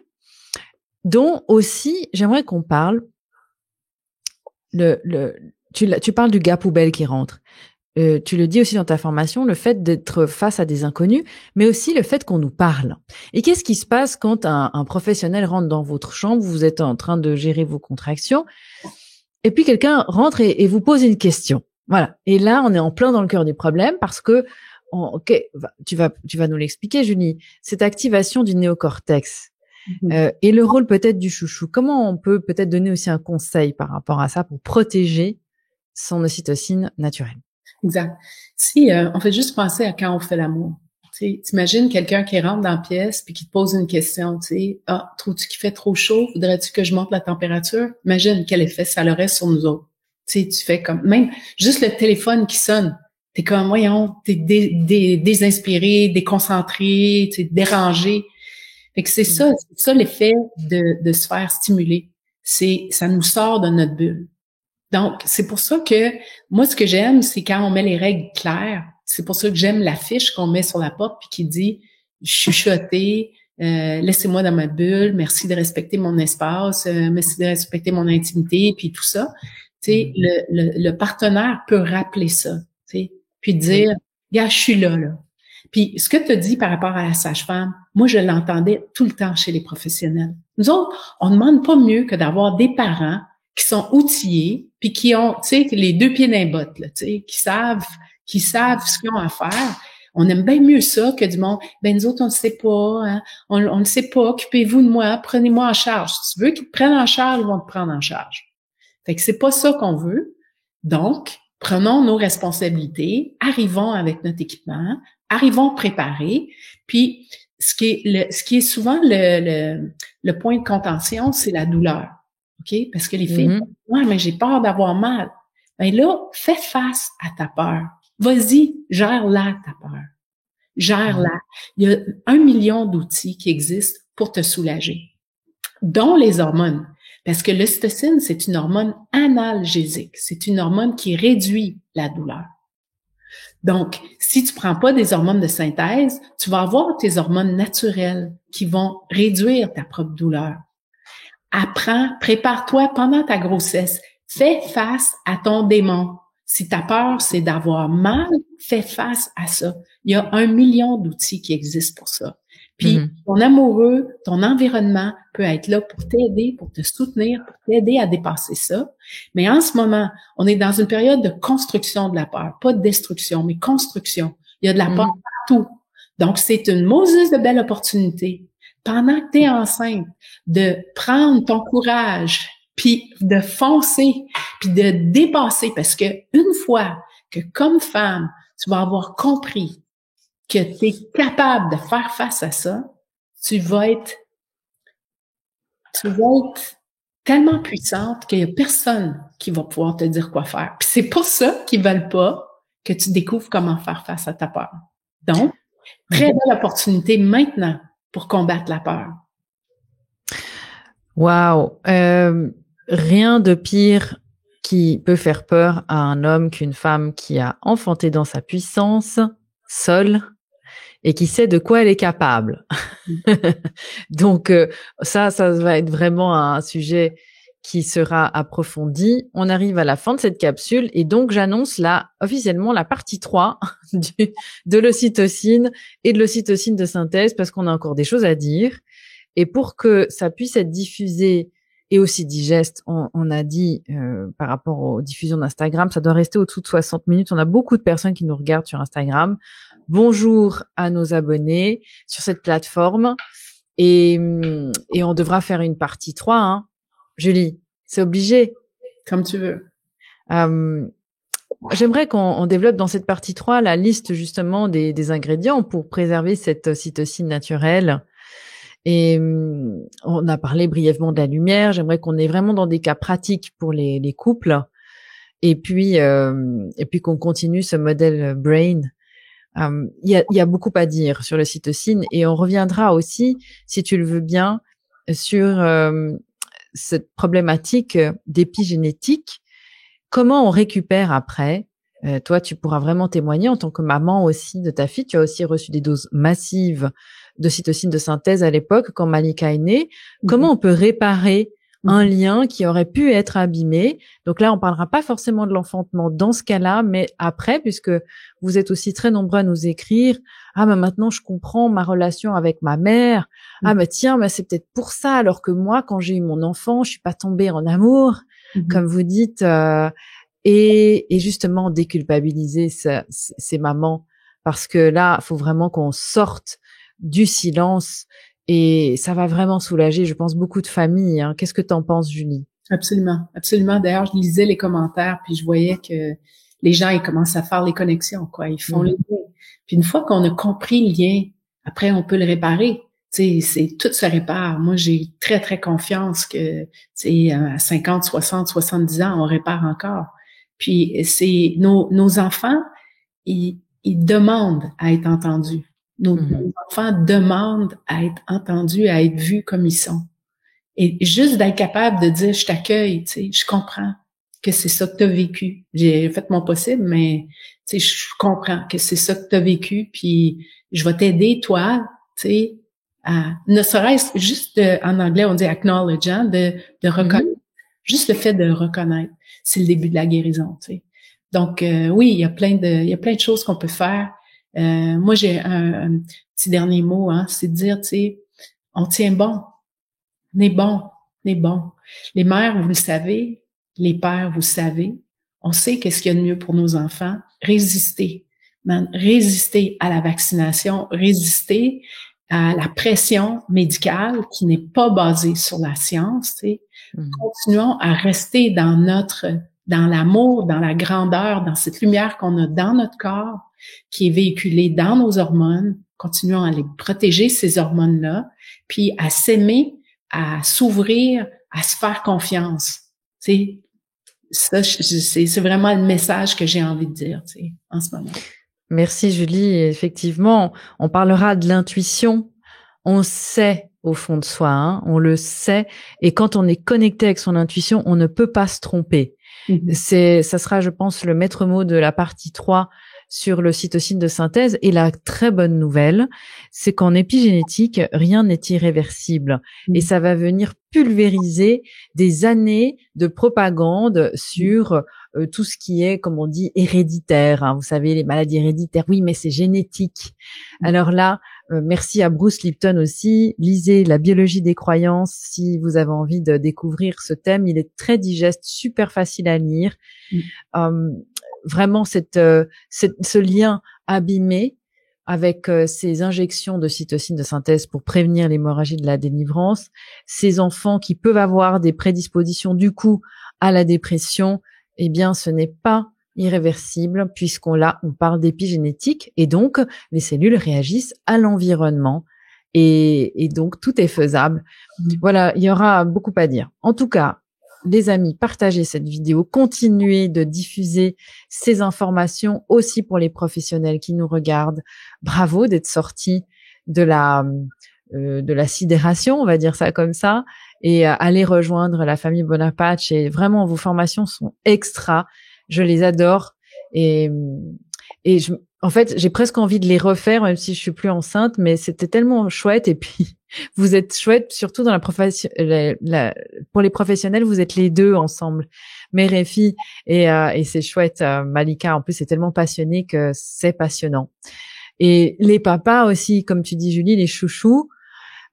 dont aussi, j'aimerais qu'on parle, tu parles du gars poubelle qui rentre. Tu le dis aussi dans ta formation, le fait d'être face à des inconnus, mais aussi le fait qu'on nous parle. Et qu'est-ce qui se passe quand un professionnel rentre dans votre chambre, vous êtes en train de gérer vos contractions, et puis quelqu'un rentre et vous pose une question. Voilà. Et là, on est en plein dans le cœur du problème parce que, ok, tu vas nous l'expliquer, Julie, cette activation du néocortex et le rôle peut-être du chouchou. Comment on peut peut-être donner aussi un conseil par rapport à ça pour protéger son ocytocine naturelle? Exact. Si on fait juste penser à quand on fait l'amour. T'imagines quelqu'un qui rentre dans la pièce puis qui te pose une question, tu sais, ah, trouves-tu qu'il fait trop chaud? Voudrais-tu que je monte la température? Imagine quel effet ça aurait sur nous autres. Tu sais, tu fais comme, même juste le téléphone qui sonne, t'es comme, voyons, t'es désinspiré, déconcentré, t'es dérangé. Fait que c'est ça l'effet de se faire stimuler. Ça nous sort de notre bulle. Donc, c'est pour ça que moi, ce que j'aime, c'est quand on met les règles claires. C'est pour ça que j'aime l'affiche qu'on met sur la porte puis qui dit « chuchotez, laissez-moi dans ma bulle, merci de respecter mon espace, merci de respecter mon intimité », puis tout ça. Tu sais, le partenaire peut rappeler ça, tu sais, puis dire « Gars, je suis là. » Puis, ce que tu as dit par rapport à la sage-femme, moi, je l'entendais tout le temps chez les professionnels. Nous autres, on ne demande pas mieux que d'avoir des parents qui sont outillés, puis qui ont, tu sais, les deux pieds dans les bottes, là, tu sais, qui savent ce qu'ils ont à faire. On aime bien mieux ça que du monde, ben nous autres, on ne sait pas, hein, on ne sait pas, occupez-vous de moi, prenez-moi en charge. Si tu veux qu'ils te prennent en charge, ils vont te prendre en charge. Fait que c'est pas ça qu'on veut. Donc, prenons nos responsabilités, arrivons avec notre équipement, arrivons préparés, puis ce qui est souvent le point de contention, c'est la douleur. OK? Parce que les filles, ouais, mais j'ai peur d'avoir mal. Ben là, fais face à ta peur. Vas-y, gère-la, ta peur. Gère-la. Il y a 1 million d'outils qui existent pour te soulager, dont les hormones. Parce que l'ocytocine, c'est une hormone analgésique. C'est une hormone qui réduit la douleur. Donc, si tu prends pas des hormones de synthèse, tu vas avoir tes hormones naturelles qui vont réduire ta propre douleur. Apprends, prépare-toi pendant ta grossesse. Fais face à ton démon. Si ta peur, c'est d'avoir mal, fais face à ça. Il y a 1 million d'outils qui existent pour ça. Puis, ton amoureux, ton environnement peut être là pour t'aider, pour te soutenir, pour t'aider à dépasser ça. Mais en ce moment, on est dans une période de construction de la peur. Pas de destruction, mais construction. Il y a de la peur partout. Donc, c'est une Moses de belle opportunité. Pendant que tu es enceinte, de prendre ton courage, puis de foncer, puis de dépasser. Parce que une fois que, comme femme, tu vas avoir compris que tu es capable de faire face à ça, tu vas être tellement puissante qu'il y a personne qui va pouvoir te dire quoi faire. Puis c'est pour ça qu'ils veulent pas que tu découvres comment faire face à ta peur. Donc, très belle opportunité maintenant pour combattre la peur. Wow. Rien de pire qui peut faire peur à un homme qu'une femme qui a enfanté dans sa puissance, seule, et qui sait de quoi elle est capable. Donc, ça va être vraiment un sujet qui sera approfondi. On arrive à la fin de cette capsule et donc j'annonce là officiellement la partie 3 de l'ocytocine et de l'ocytocine de synthèse parce qu'on a encore des choses à dire. Et pour que ça puisse être diffusé et aussi digeste, on a dit par rapport aux diffusions d'Instagram, ça doit rester au-dessous de 60 minutes. On a beaucoup de personnes qui nous regardent sur Instagram. Bonjour à nos abonnés sur cette plateforme et on devra faire une partie 3, hein. Julie, c'est obligé. Comme tu veux. J'aimerais qu'on développe dans cette partie 3 la liste justement des ingrédients pour préserver cette ocytocine naturelle. Et on a parlé brièvement de la lumière. J'aimerais qu'on est vraiment dans des cas pratiques pour les couples. Et puis qu'on continue ce modèle Brain. Il y a beaucoup à dire sur l'ocytocine et on reviendra aussi, si tu le veux bien, sur cette problématique d'épigénétique. Comment on récupère après? Toi, tu pourras vraiment témoigner en tant que maman aussi de ta fille. Tu as aussi reçu des doses massives d'ocytocine de synthèse à l'époque quand Malika est née. Comment on peut réparer un lien qui aurait pu être abîmé? Donc là, on parlera pas forcément de l'enfantement dans ce cas-là, mais après, puisque vous êtes aussi très nombreux à nous écrire, ah, mais maintenant je comprends ma relation avec ma mère. Ah, mais tiens, mais c'est peut-être pour ça, alors que moi, quand j'ai eu mon enfant, je suis pas tombée en amour, comme vous dites, et justement déculpabiliser ces mamans, parce que là, il faut vraiment qu'on sorte du silence. Et ça va vraiment soulager, je pense, beaucoup de familles. Hein. Qu'est-ce que tu en penses, Julie? Absolument, absolument. D'ailleurs, je lisais les commentaires, puis je voyais que les gens, ils commencent à faire les connexions, quoi. Ils font les liens. Puis une fois qu'on a compris le lien, après, on peut le réparer. Tu sais, tout se répare. Moi, j'ai très, très confiance que, tu sais, à 50, 60, 70 ans, on répare encore. Puis c'est nos enfants, ils demandent à être entendus. Nos enfants demandent à être entendus, à être vus comme ils sont. Et juste d'être capable de dire, je t'accueille, tu sais, je comprends que c'est ça que tu as vécu. J'ai fait mon possible, mais tu sais, je comprends que c'est ça que tu as vécu, puis je vais t'aider, toi, tu sais, à, ne serait-ce juste, en anglais, on dit acknowledge, hein, de reconnaître. Juste le fait de reconnaître, c'est le début de la guérison, tu sais. Donc, oui, il y a plein de choses qu'on peut faire. Moi, j'ai un petit dernier mot, hein, c'est de dire, tu sais, on tient bon. On est bon, on est bon. Les mères, vous le savez, les pères, vous le savez. On sait qu'est-ce qu'il y a de mieux pour nos enfants. Résister, résister à la vaccination, résister à la pression médicale qui n'est pas basée sur la science. Tu sais. Continuons à rester dans l'amour, dans la grandeur, dans cette lumière qu'on a dans notre corps, qui est véhiculée dans nos hormones. Continuons à les protéger, ces hormones-là, puis à s'aimer, à s'ouvrir, à se faire confiance. Tu sais, ça, c'est vraiment le message que j'ai envie de dire, tu sais, en ce moment. Merci Julie. Effectivement, on parlera de l'intuition. On sait au fond de soi, hein, on le sait. Et quand on est connecté avec son intuition, on ne peut pas se tromper. Ça sera, je pense, le maître mot de la partie 3 sur l'ocytocine de synthèse. Et la très bonne nouvelle, c'est qu'en épigénétique, rien n'est irréversible. Et ça va venir pulvériser des années de propagande sur tout ce qui est, comme on dit, héréditaire. Hein. Vous savez, les maladies héréditaires, oui, mais c'est génétique. Alors là, merci à Bruce Lipton aussi. Lisez La biologie des croyances si vous avez envie de découvrir ce thème. Il est très digeste, super facile à lire. Vraiment, ce lien abîmé avec ces injections de cytocine de synthèse pour prévenir l'hémorragie de la délivrance, ces enfants qui peuvent avoir des prédispositions du coup à la dépression, eh bien, ce n'est pas irréversible on parle d'épigénétique et donc les cellules réagissent à l'environnement et donc tout est faisable. Voilà, il y aura beaucoup à dire. En tout cas, les amis, partagez cette vidéo, continuez de diffuser ces informations aussi pour les professionnels qui nous regardent. Bravo d'être sortis de de la sidération, on va dire ça comme ça, et allez rejoindre la famille Bonaparte. Et vraiment, vos formations sont extra. Je les adore. Et en fait, j'ai presque envie de les refaire, même si je suis plus enceinte, mais c'était tellement chouette. Et puis, vous êtes chouette, surtout dans pour les professionnels, vous êtes les deux ensemble, mère et fille. Et c'est chouette. Malika, en plus, est tellement passionnée que c'est passionnant. Et les papas aussi, comme tu dis, Julie, les chouchous,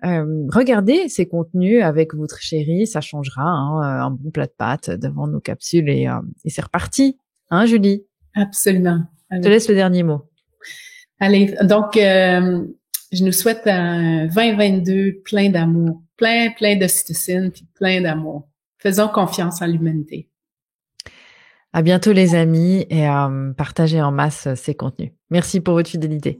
regardez ces contenus avec votre chérie, ça changera, hein, un bon plat de pâtes devant nos capsules et c'est reparti, hein, Julie? Absolument. Je te laisse le dernier mot. Allez, donc je nous souhaite un 2022 plein d'amour, plein d'ocytocine, puis plein d'amour. Faisons confiance en l'humanité. À bientôt les amis et partagez en masse ces contenus. Merci pour votre fidélité.